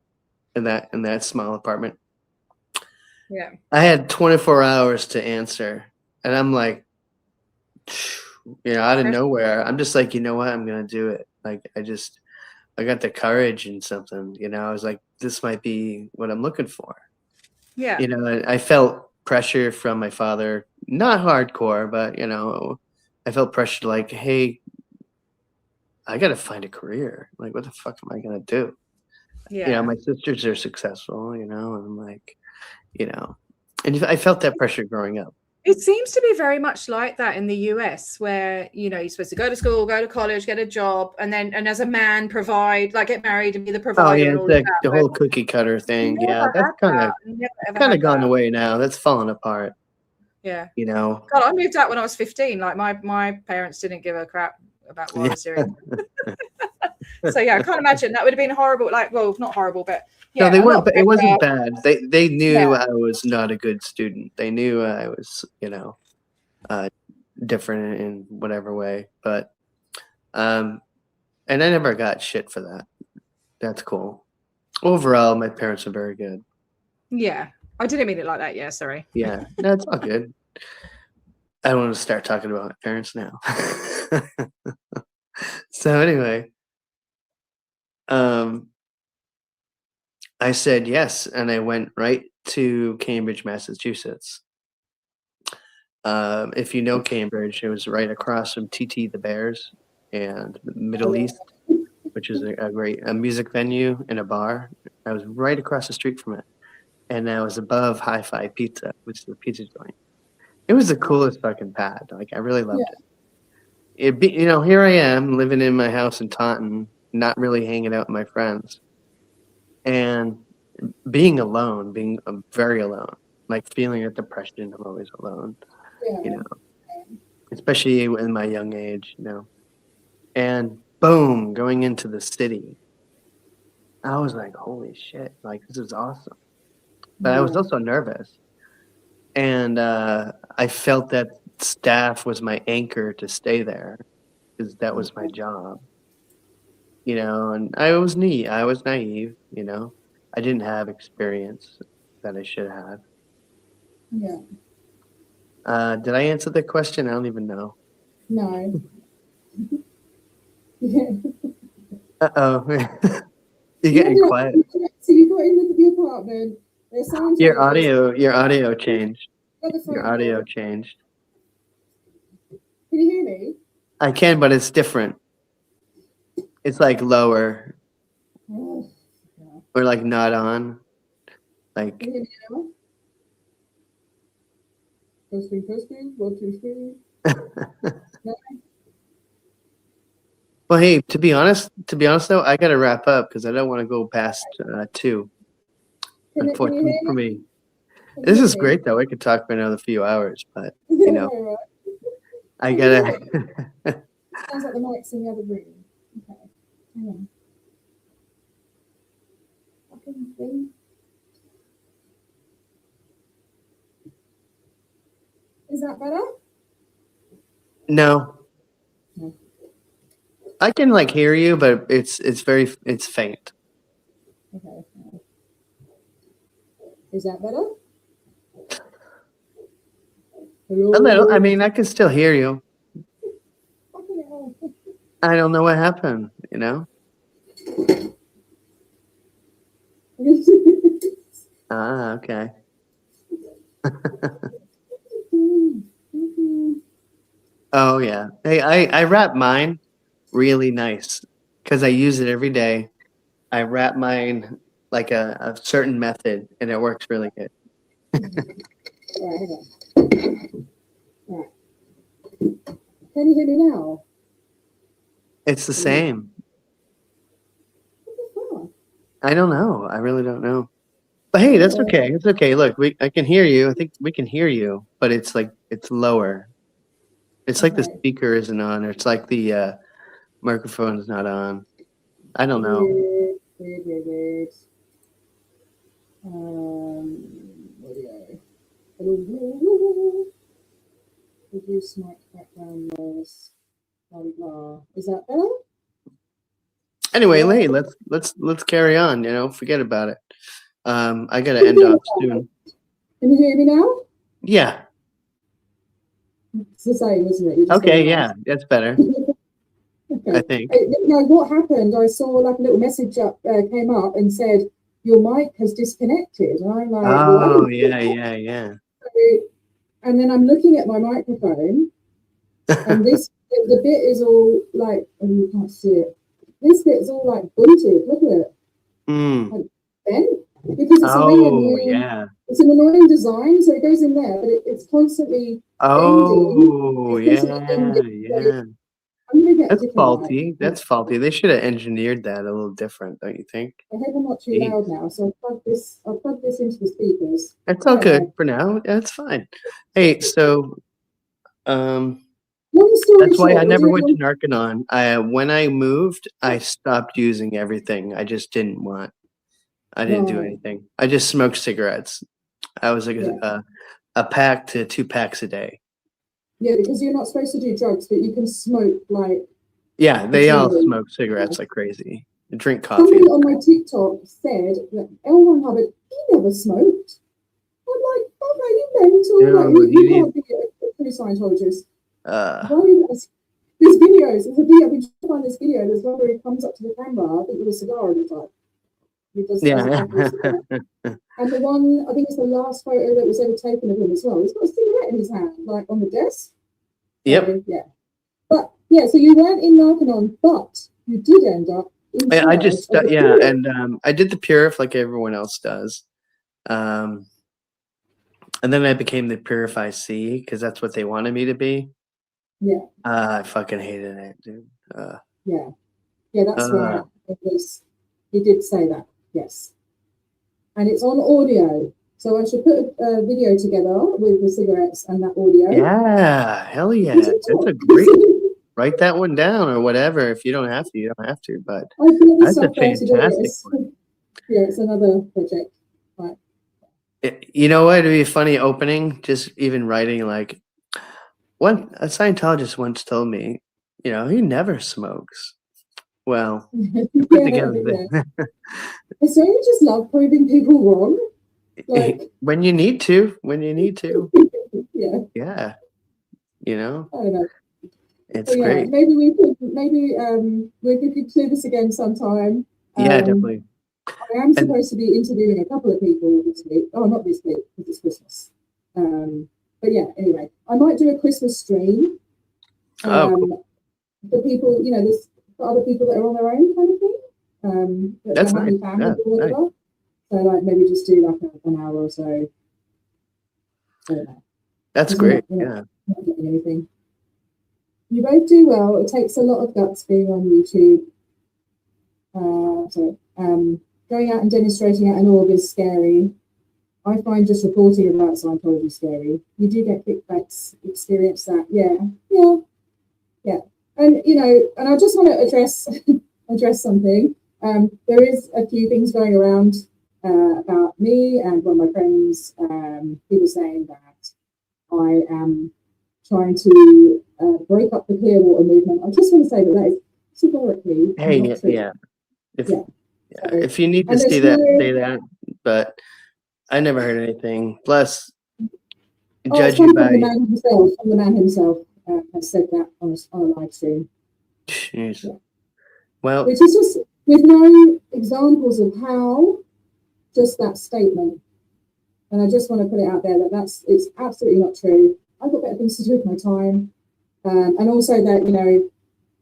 in that small apartment. Yeah. I had 24 hours to answer, and I'm like, out of nowhere, I'm just like, you know what? I'm gonna do it. Like I got the courage and something, I was like, this might be what I'm looking for. Yeah. I felt pressure from my father, not hardcore, but, I felt pressure like, hey, I got to find a career. Like, what the fuck am I going to do? Yeah. My sisters are successful, and I'm like, And I felt that pressure growing up. It seems to be very much like that in the US, where, you know, you're supposed to go to school, go to college, get a job, and as a man provide, like get married and be the provider. Oh yeah, and all the whole cookie cutter thing. Yeah, that's kind of gone away now. That's fallen apart. Yeah. You know. God, I moved out when I was 15. Like my parents didn't give a crap about what I was doing. So yeah, I can't imagine that would have been horrible. Like, well, not horrible, but yeah, no, they weren't. But it wasn't bad. They knew I was not a good student. They knew I was, you know, different in whatever way. But, and I never got shit for that. That's cool. Overall, my parents are very good. Yeah, I didn't mean it like that. Yeah, sorry. Yeah, that's all good. I don't want to start talking about my parents now. So anyway, I said yes, and I went right to Cambridge, Massachusetts. If you know Cambridge, it was right across from TT the Bears and Middle East, which is a great music venue and a bar. I was right across the street from it, and I was above Hi-Fi Pizza, which is the pizza joint. It was the coolest fucking pad. Like, I really loved it. You know, here I am living in my house in Taunton, not really hanging out with my friends, and being alone, being very alone, like feeling a depression. I'm always alone, you know, especially in my young age, you know. And boom, going into the city, I was like, holy shit, like this is awesome. But I was also nervous. And I felt that staff was my anchor to stay there because that was my job, you know. And I was naive, you know. I didn't have experience that I should have. Yeah. Did I answer the question? I don't even know. No. Uh-oh. You're getting quiet. So you got into the apartment. Your audio changed. Your audio changed. Can you hear me? I can, but it's different. It's like lower. Oh, yeah. Or like not on. Like. Can you hear me now? Testing. 1, 2, 3. No? Well, hey, to be honest though, I gotta wrap up because I don't want to go past 2. Unfortunately for me. This is great though. I could talk for another few hours, but you know, I gotta. Sounds like the mic's in the other room. Okay, hang on. Fucking thing. Is that better? No. I can like hear you, but it's faint. Okay. Is that better? Hello? A little. I mean, I can still hear you. I don't know what happened, you know? Okay. Oh, yeah. Hey, I wrap mine really nice because I use it every day. I wrap mine like a certain method, and it works really good. All right, hang on. Right. Can you hear me now? It's the same. I don't know. I really don't know. But hey, that's okay. It's okay. Look, I can hear you. I think we can hear you, but it's like it's lower. It's like the speaker isn't on, or it's like the microphone is not on. I don't know. Weird. Audio. Reduce mic background noise. Blah blah. Is that better? Anyway, hey, let's carry on. You know, forget about it. I gotta end off soon. Can you hear me now? Yeah. It's the same, isn't it? Okay, yeah, that's better. Okay. I think. Now, what happened? I saw like a little message came up and said your mic has disconnected, and I'm like, oh, what? yeah. And then I'm looking at my microphone, and the bit is all like, oh, you can't see it. This bit's all like booted. Look at it. Mm. Like bent because it's It's an annoying design, so it goes in there, but it's constantly Oh, bending. yeah. I'm gonna get That's a different faulty. mic. That's faulty. They should have engineered that a little different, don't you think? I hope I'm not too Jeez. loud now, so I'll plug this into the speakers. That's all good for now. That's fine. Hey, so Long story that's why short, I we're never doing went to Narconon. When I moved, I stopped using everything. I just didn't want. I didn't do Right. anything. I just smoked cigarettes. I was like Yeah. a pack to 2 packs a day. Yeah, because you're not supposed to do drugs, but you can smoke like. Yeah, they all Absolutely. smoke cigarettes like crazy. They drink coffee. Somebody on my TikTok said that L1 Hubbard, he never smoked. I'm like, oh no, you mental. Dude, You can't be a true Scientologist. Uh, There's videos. There's a video. I've been trying to find this video. There's one where he comes up to the camera, I think with a cigar in his hand. He does yeah. And the one, I think it's the last photo that was ever taken of him as well. He's got a cigarette in his hand, like on the desk. Yep. So, yeah. But yeah, so you weren't in Narconon, but you did end up in I just and I did the Purif like everyone else does. And then I became the Purify C because that's what they wanted me to be. Yeah. I fucking hated it, dude. Yeah, that's right. It was. He did say that, yes. And it's on audio, so I should put a video together with the cigarettes and that audio. Yeah, hell yeah, that's a great. Write that one down or whatever. If you don't have to, you don't have to. But that's a fantastic one. Yeah, it's another project. Right. You know what? It'd be a funny opening. Just even writing like, a Scientologist once told me, he never smokes. Well, put together. So you just love proving people wrong. Like when you need to. Yeah. Yeah. I don't know. It's great. Maybe we could do this again sometime. Yeah, definitely. I am supposed to be interviewing a couple of people this week. Oh, not this week because it's Christmas. But yeah, anyway, I might do a Christmas stream. Cool. For people, there's for other people that are on their own kind of thing. That's nice. Family or whatever. Nice. So like maybe just do like an hour or so. I don't know. That's great. Yeah. Not getting anything. You both do well. It takes a lot of guts being on YouTube. Going out and demonstrating at an org is scary. I find just reporting about Scientology scary. You do get kickbacks, experience that. Yeah. And and I just want to address something. There is a few things going around about me and one of my friends. People saying that I am trying to break up the Clearwater movement. I just want to say that is categorically not true. If you need to say that. But I never heard anything. Plus, judging by the man himself has said that on a live stream. Jeez. Yeah. Well, which is just with no examples of how. Just that statement, and I just want to put it out there that it's absolutely not true. I've got better things to do with my time, and also that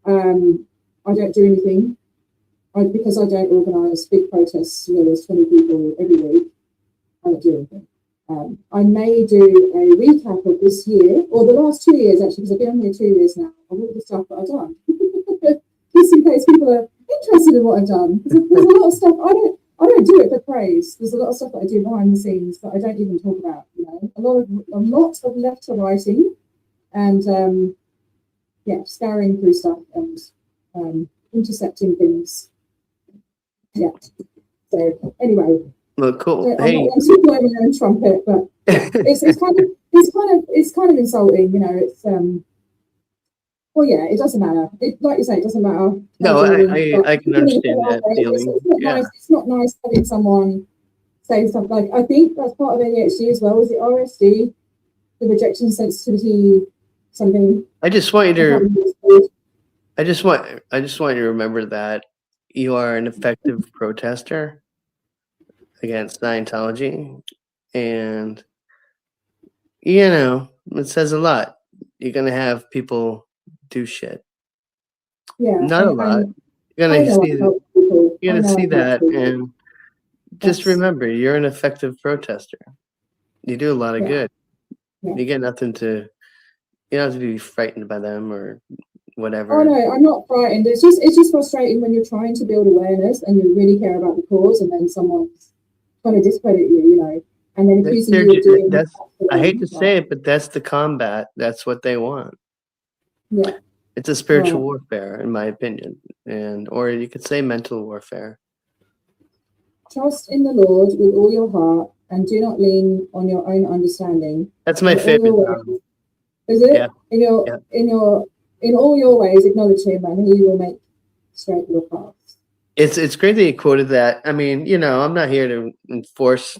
I don't do anything because I don't organise big protests where there's 20 people every week. I don't do anything. I may do a recap of this year or the last 2 years actually, because I've been on here 2 years now of all the stuff that I've done, just in case people are interested in what I've done. There's a lot of stuff I don't do it for praise. There's a lot of stuff that I do behind the scenes that I don't even talk about. A lot of letter writing, and scouring through stuff and intercepting things. Yeah. So anyway. Well, cool. I'm not blowing my own trumpet, but it's kind of insulting. It's well, yeah, it doesn't matter. Like you say, it doesn't matter. No, I can understand that feeling. It's not nice having someone say something like, I think that's part of ADHD as well. Is it RSD, the rejection sensitivity, something? I just want you to. I just want you to remember that you are an effective protester against Scientology, and it says a lot. You're gonna have people do shit. Yeah, not a lot. You're gonna see that, and just remember, you're an effective protester. You do a lot of Yeah. good. Yeah. You get nothing to. You don't have to be frightened by them or whatever. Oh no, I'm not frightened. It's just frustrating when you're trying to build awareness and you really care about the cause, and then someone's trying to discredit you, you know, and then accusing you of doing. I hate to say it, but that's the combat. That's what they want. Yeah. It's a spiritual warfare, in my opinion, or you could say mental warfare. Trust in the Lord with all your heart, and do not lean on your own understanding. That's my favorite. Is it? Yeah. In all your ways, acknowledge Him, and He will make straight your paths. It's great that you quoted that. I mean, I'm not here to enforce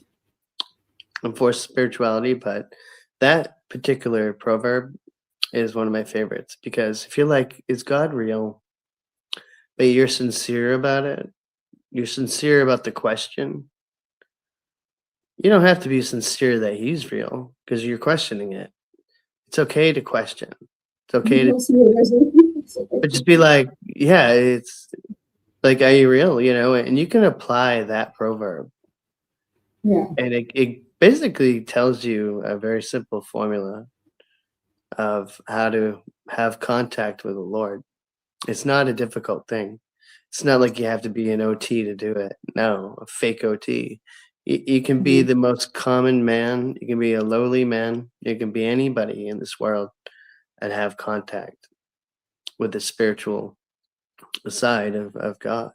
spirituality, but that particular proverb is one of my favorites, because if you're like, is God real? But you're sincere about it. You're sincere about the question. You don't have to be sincere that He's real because you're questioning it. It's okay to question. It's okay to, but just be like, yeah, it's like, are you real? And you can apply that proverb. Yeah. And it basically tells you a very simple formula of how to have contact with the Lord. It's not a difficult thing. It's not like you have to be an OT to do it. No, a fake OT. You can be the most common man. You can be a lowly man. You can be anybody in this world and have contact with the spiritual side of God.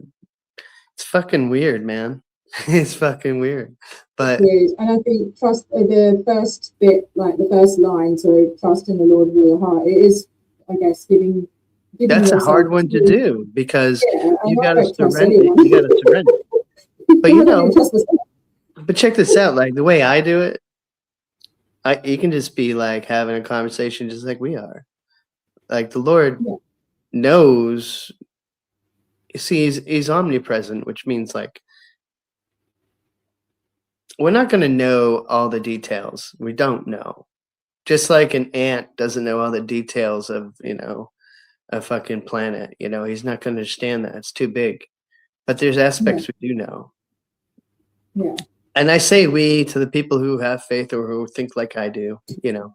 It's fucking weird, man. It's fucking weird. But and I think trust, the first bit, like the first line, so trust in the Lord with your heart, it is, I guess, giving that's a hard one to do, because you gotta surrender. You gotta surrender. But check this out, like the way I do it, you can just be like having a conversation just like we are. Like the Lord knows. You see, he's omnipresent, which means like we're not going to know all the details. We don't know. Just like an ant doesn't know all the details of, a fucking planet. He's not going to understand that. It's too big. But there's aspects we do know. Yeah. And I say we to the people who have faith or who think like I do, Yeah.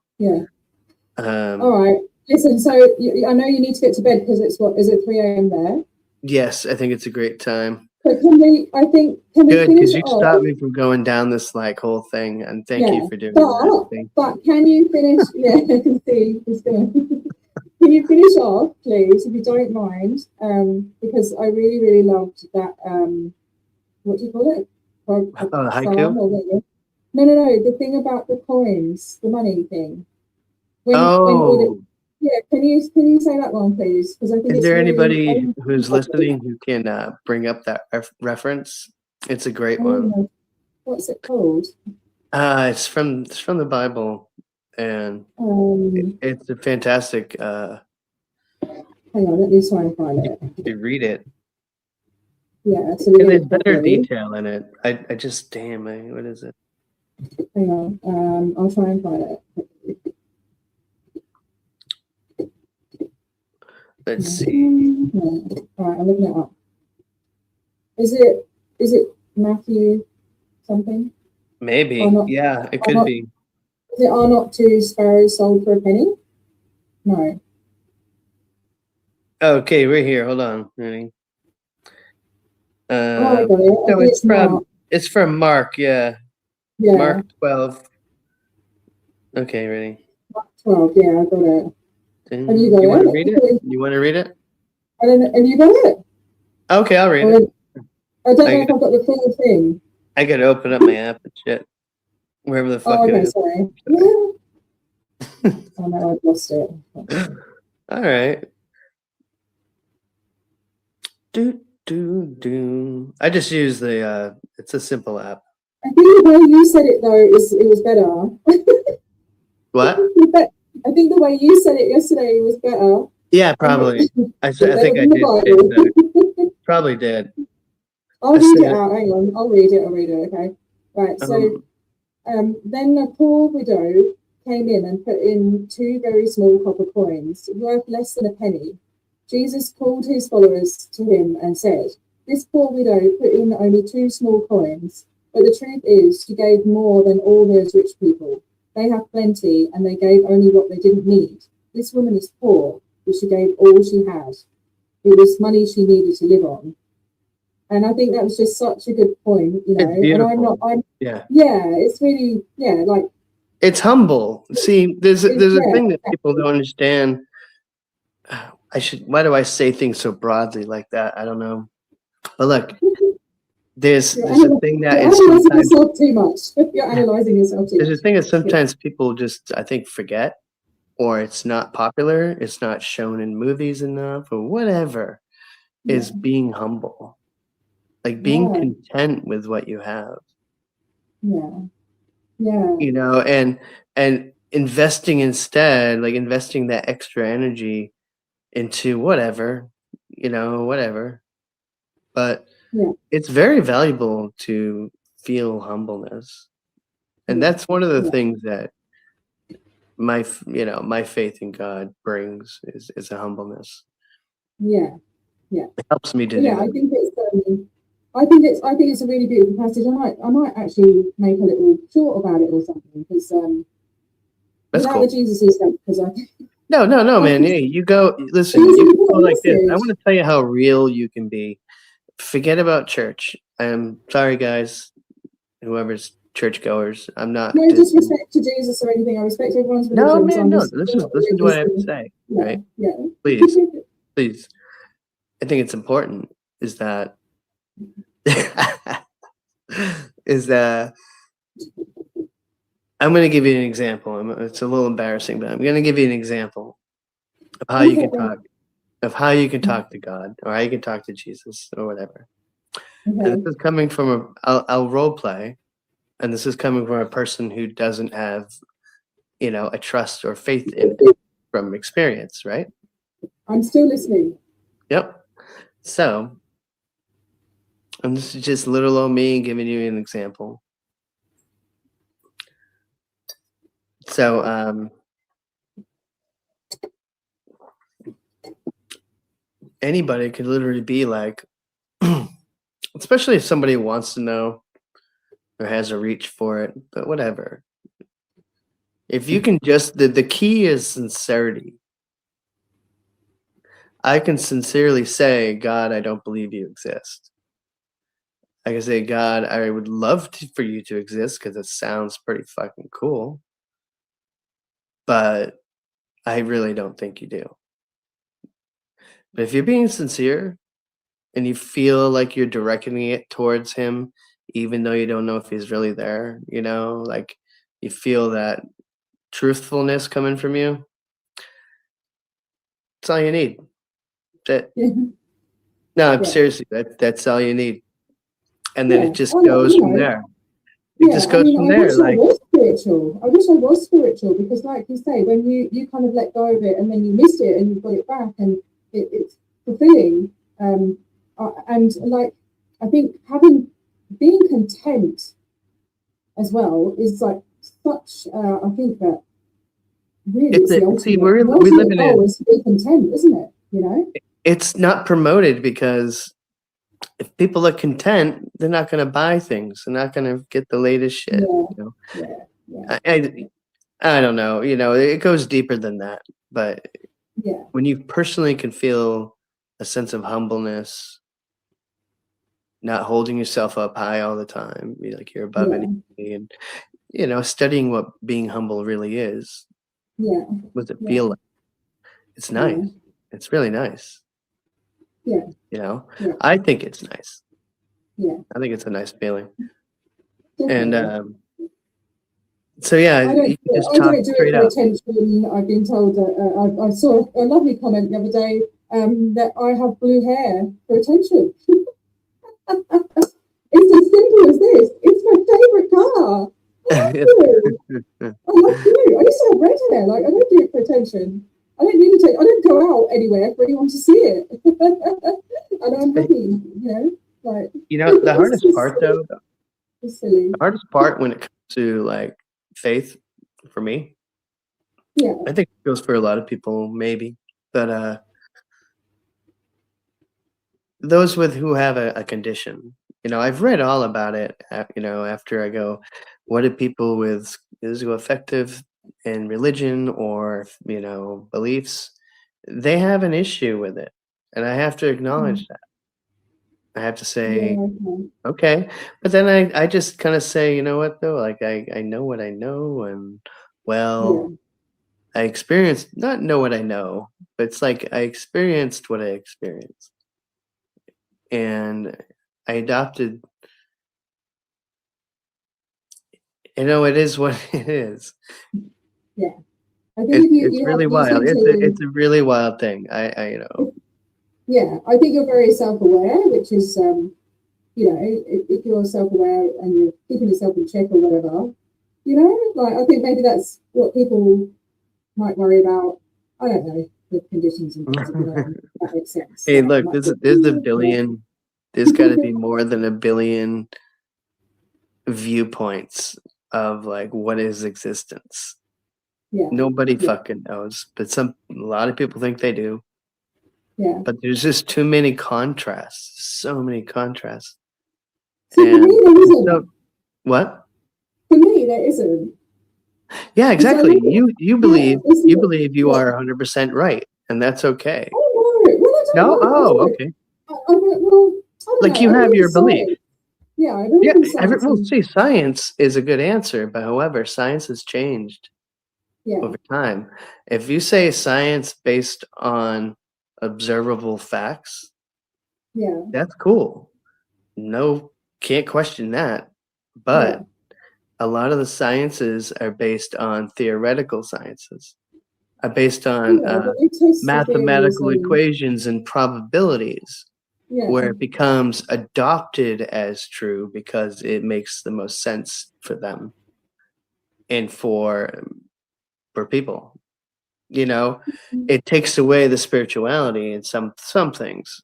All right. Listen, so I know you need to get to bed because it's is it 3 a.m. there? Yes, I think it's a great time. But can we Good, because you stopped me from going down this like whole thing, and thank you for doing that. But can you finish? Yeah, I can see it's gonna. Can you finish off, please, if you don't mind? Because I really, really loved that. What do you call it? Haiku? No. The thing about the coins, the money thing. Can you say that one, please? Because I think. Is there anybody who's listening who can bring up that reference? It's a great one. What's it called? It's from the Bible, and it's a fantastic. Hang on, let me try and find it. You read it. Yeah, so there's better detail in it. I just what is it? Hang on, I'll try and find it. Let's see. All right, I'm looking it up. Is it Matthew something? Maybe. Yeah, it could be. Is it are not 2 sparrows sold for a penny? No. Okay, we're here. Hold on. Ready? I got it. No, it's from Mark. Yeah. Mark 12. Okay, ready? Mark 12. Yeah, I got it. Have you got want to read it? You want to read it? Have you got it? Okay, I'll read it. I don't know if I've got the full thing. I gotta open up my app and shit. Wherever the fuck it is. Sorry. Oh no, I've lost it. All right. I just use the it's a simple app. I think the way you said it though it was better. What? I think the way you said it yesterday was better. Yeah, probably. I think I did. Probably did. I'll read it out. Hang on. I'll read it. Okay. Right. So, then a poor widow came in and put in 2 very small copper coins, worth less than a penny. Jesus called his followers to him and said, "This poor widow put in only 2 small coins, But the truth is, she gave more than all those rich people. They have plenty, and they gave only what they didn't need. This woman is poor, but she gave all she had. It was money she needed to live on. And I think that was just such a good point, you know. And it's really, like, it's humble. See, there's a thing that people don't understand. Why do I say things so broadly like that? I don't know. But look, there's a thing that you're analyzing yourself too much. You're analyzing yourself too much. There's a thing that sometimes people just, I think, forget, or it's not popular, it's not shown in movies enough, or whatever, is being humble. Like being content with what you have. Yeah. Yeah. You know, and investing instead, like investing that extra energy into whatever, you know, whatever. But it's very valuable to feel humbleness. And that's one of the things that my faith in God brings is a humbleness. Yeah. Yeah. It helps me to do that. I think it's a really beautiful passage. I might actually make a little short about it or something, because that's cool. The Jesus stuff, because No, man. Hey, you go. Listen, you go like this. I want to tell you how real you can be. Forget about church. I'm sorry, guys. Whoever's churchgoers, I'm not. No disrespect to Jesus or anything. I respect everyone's religion. No, man, no. Listen to what I have to say. Right? Yeah. Please. I think it's important. Is that I'm going to give you an example. It's a little embarrassing, but I'm going to give you an example of how you can talk to God, or how you can talk to Jesus, or whatever. And this is coming from I'll role play, and this is coming from a person who doesn't have, a trust or faith in it from experience, right? I'm still listening. Yep. So, and this is just little old me giving you an example. So, anybody could literally be like, especially if somebody wants to know or has a reach for it, but whatever. If you can just, the key is sincerity. I can sincerely say, God, I don't believe you exist. I can say, God, I would love for you to exist because it sounds pretty fucking cool, but I really don't think you do. But if you're being sincere and you feel like you're directing it towards him, even though you don't know if he's really there, like you feel that truthfulness coming from you, that's all you need. Seriously, that's all you need. And then it just goes from there. It just goes from there. I wish I was spiritual, because like you say, when you kind of let go of it and then you miss it and you've got it back, and it's fulfilling. And like, I think being content as well is like such, I think that really it's the ultimate. We live in it. Is to be content, isn't it? It's not promoted, because if people are content, they're not going to buy things. They're not going to get the latest shit. I don't know. It goes deeper than that. But when you personally can feel a sense of humbleness, not holding yourself up high all the time, like you're above anybody, and studying what being humble really is. What does it feel like? It's nice. It's really nice. I think it's nice. I think it's a nice feeling. Definitely. And so you can just talk straight up. Attention. I've been told that I saw a lovely comment the other day that I have blue hair for attention. It's as simple as this. It's my favorite car. I love blue. I used to have red hair. Like, I don't do it for attention. I don't need to I don't go out anywhere for anyone to see it. And I'm happy, the hardest part though, the hardest part when it comes to like faith for me, I think it goes for a lot of people maybe, but those who have a condition, You know, I've read all about it. You know, after I go, what do people with schizoaffective in religion or you know beliefs? They have an issue with it, and I have to acknowledge that. I have to say, okay, but then I just kind of say, you know what though, like I know what I know, and well, I experienced not know what I know, but it's like I experienced what I experienced, and I adopted. You know, it is what it is. Yeah, I think It's really wild. It's a really wild thing. I you know. Yeah, I think you're very self-aware, which is you know, if you're self-aware and you're keeping yourself in check or whatever, you know, like I think maybe that's what people might worry about. I don't know the conditions and things, you know, that makes sense. Hey, look, there's a billion. There's got to be more than a billion viewpoints of like what is existence. Yeah. Nobody fucking knows, but a lot of people think they do. Yeah. But there's just too many contrasts. So many contrasts. So for me, there isn't. What? For me, there isn't. Yeah, exactly. You believe you are 100% right, and that's okay. Oh no! Well, I don't know. Oh, okay. Well, like you have your belief. Yeah, I believe in science. Well, see, science is a good answer, but however, science has changed over time. If you say science based on observable facts, that's cool. No, can't question that. But a lot of the sciences are based on theoretical sciences, are based on mathematical equations and probabilities. Where it becomes adopted as true because it makes the most sense for them and for people. You know, it takes away the spirituality in some things.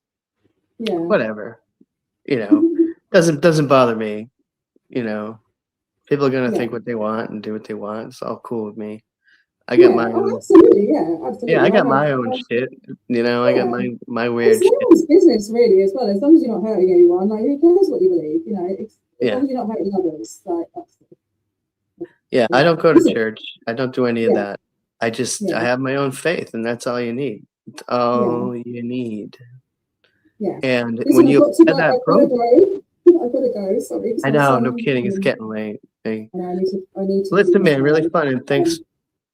Whatever. You know, doesn't bother me. You know, people are gonna think what they want and do what they want. It's all cool with me. I got my own. Absolutely. Yeah, I got my own shit. You know, I got my weird shit. It's business, really, as well. As long as you're not hurting anyone, like who cares what you believe? You know, as long as you're not hurting others, like yeah, I don't go to church. I don't do any of that. I just I have my own faith, and that's all you need. It's all you need. Yeah. And when you had that program, I've got to go. Sorry. I know, no kidding. It's getting late. Hey. I need to. Listen, man, really fun, and thanks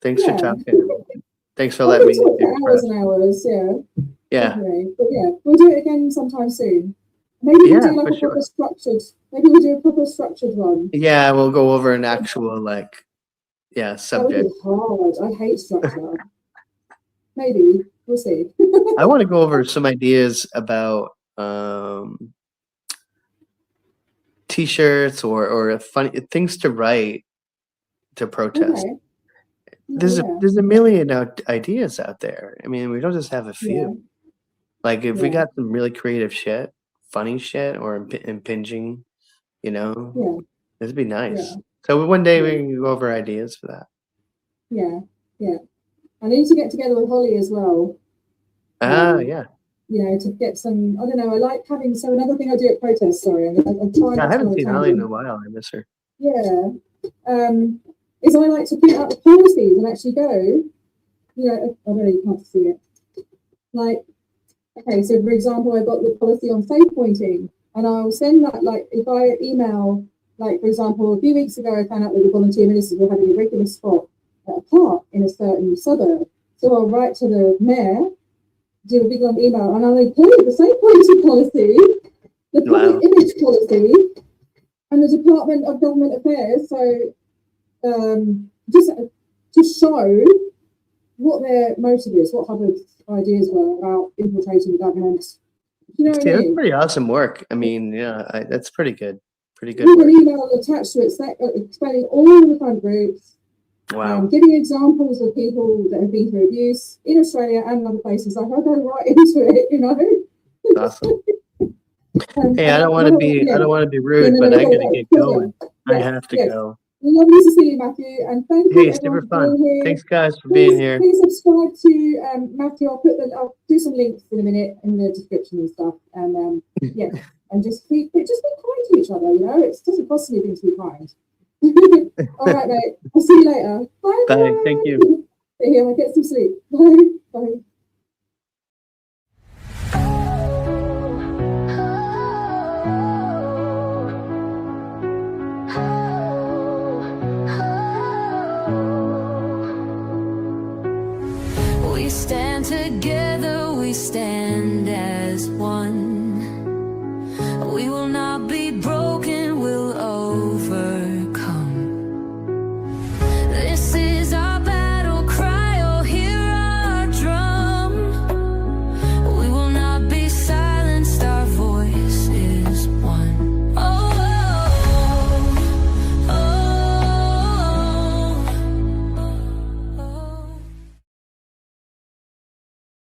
for talking. Thanks for letting me. Hours and hours, yeah. Anyway, but yeah, we'll do it again sometime soon. Maybe we'll do like a proper structured. Maybe we'll do a proper structured one. Yeah, we'll go over an actual subject. That would be hard. I hate structure. Maybe we'll see. I want to go over some ideas about T-shirts or funny things to write to protest. Okay. There's a million ideas out there. I mean, we don't just have a few. Like if we got some really creative shit, funny shit, or impinging, you know, it'd be nice. So one day we can go over ideas for that. Yeah. I need to get together with Holly as well. Yeah. You know, to get some. I don't know. I like having. So another thing I do at protests. Sorry, I'm trying. I haven't seen Holly in a while. I miss her. Yeah. Is I like to print out the policies and actually go, you know, I don't know, you can't see it. Like, okay, so for example, I got the policy on safe pointing, and I'll send that, like, if I email, like, for example, a few weeks ago, I found out that the volunteer ministers were having a regular spot at a park in a certain suburb. So I'll write to the mayor, do a big long email, and I'll include the safe pointing policy, the public image policy, and the Department of Government Affairs. So, just to show what their motive is, what Hubbard's ideas were about infiltrating the government. You know what I mean? That's pretty awesome work. I mean, that's pretty good. Pretty good. With an email attached to it, explaining all the front groups, giving examples of people that have been through abuse in Australia and other places. Like I go right into it, you know. Awesome. Hey, I don't want to be rude, but I gotta get going. I have to go. Lovely to see you, Matthew, and thank you Hey, everyone super for being fun. here. Thanks, guys, for being here. Please subscribe to Matthew. I'll do some links in a minute in the description and stuff. And yeah, and just be kind to each other. You know, it doesn't cost anything to be kind. All right, mate. I'll see you later. Bye. Bye. Thank you. Yeah, get some sleep. Bye. Bye. We stand together, we stand as one.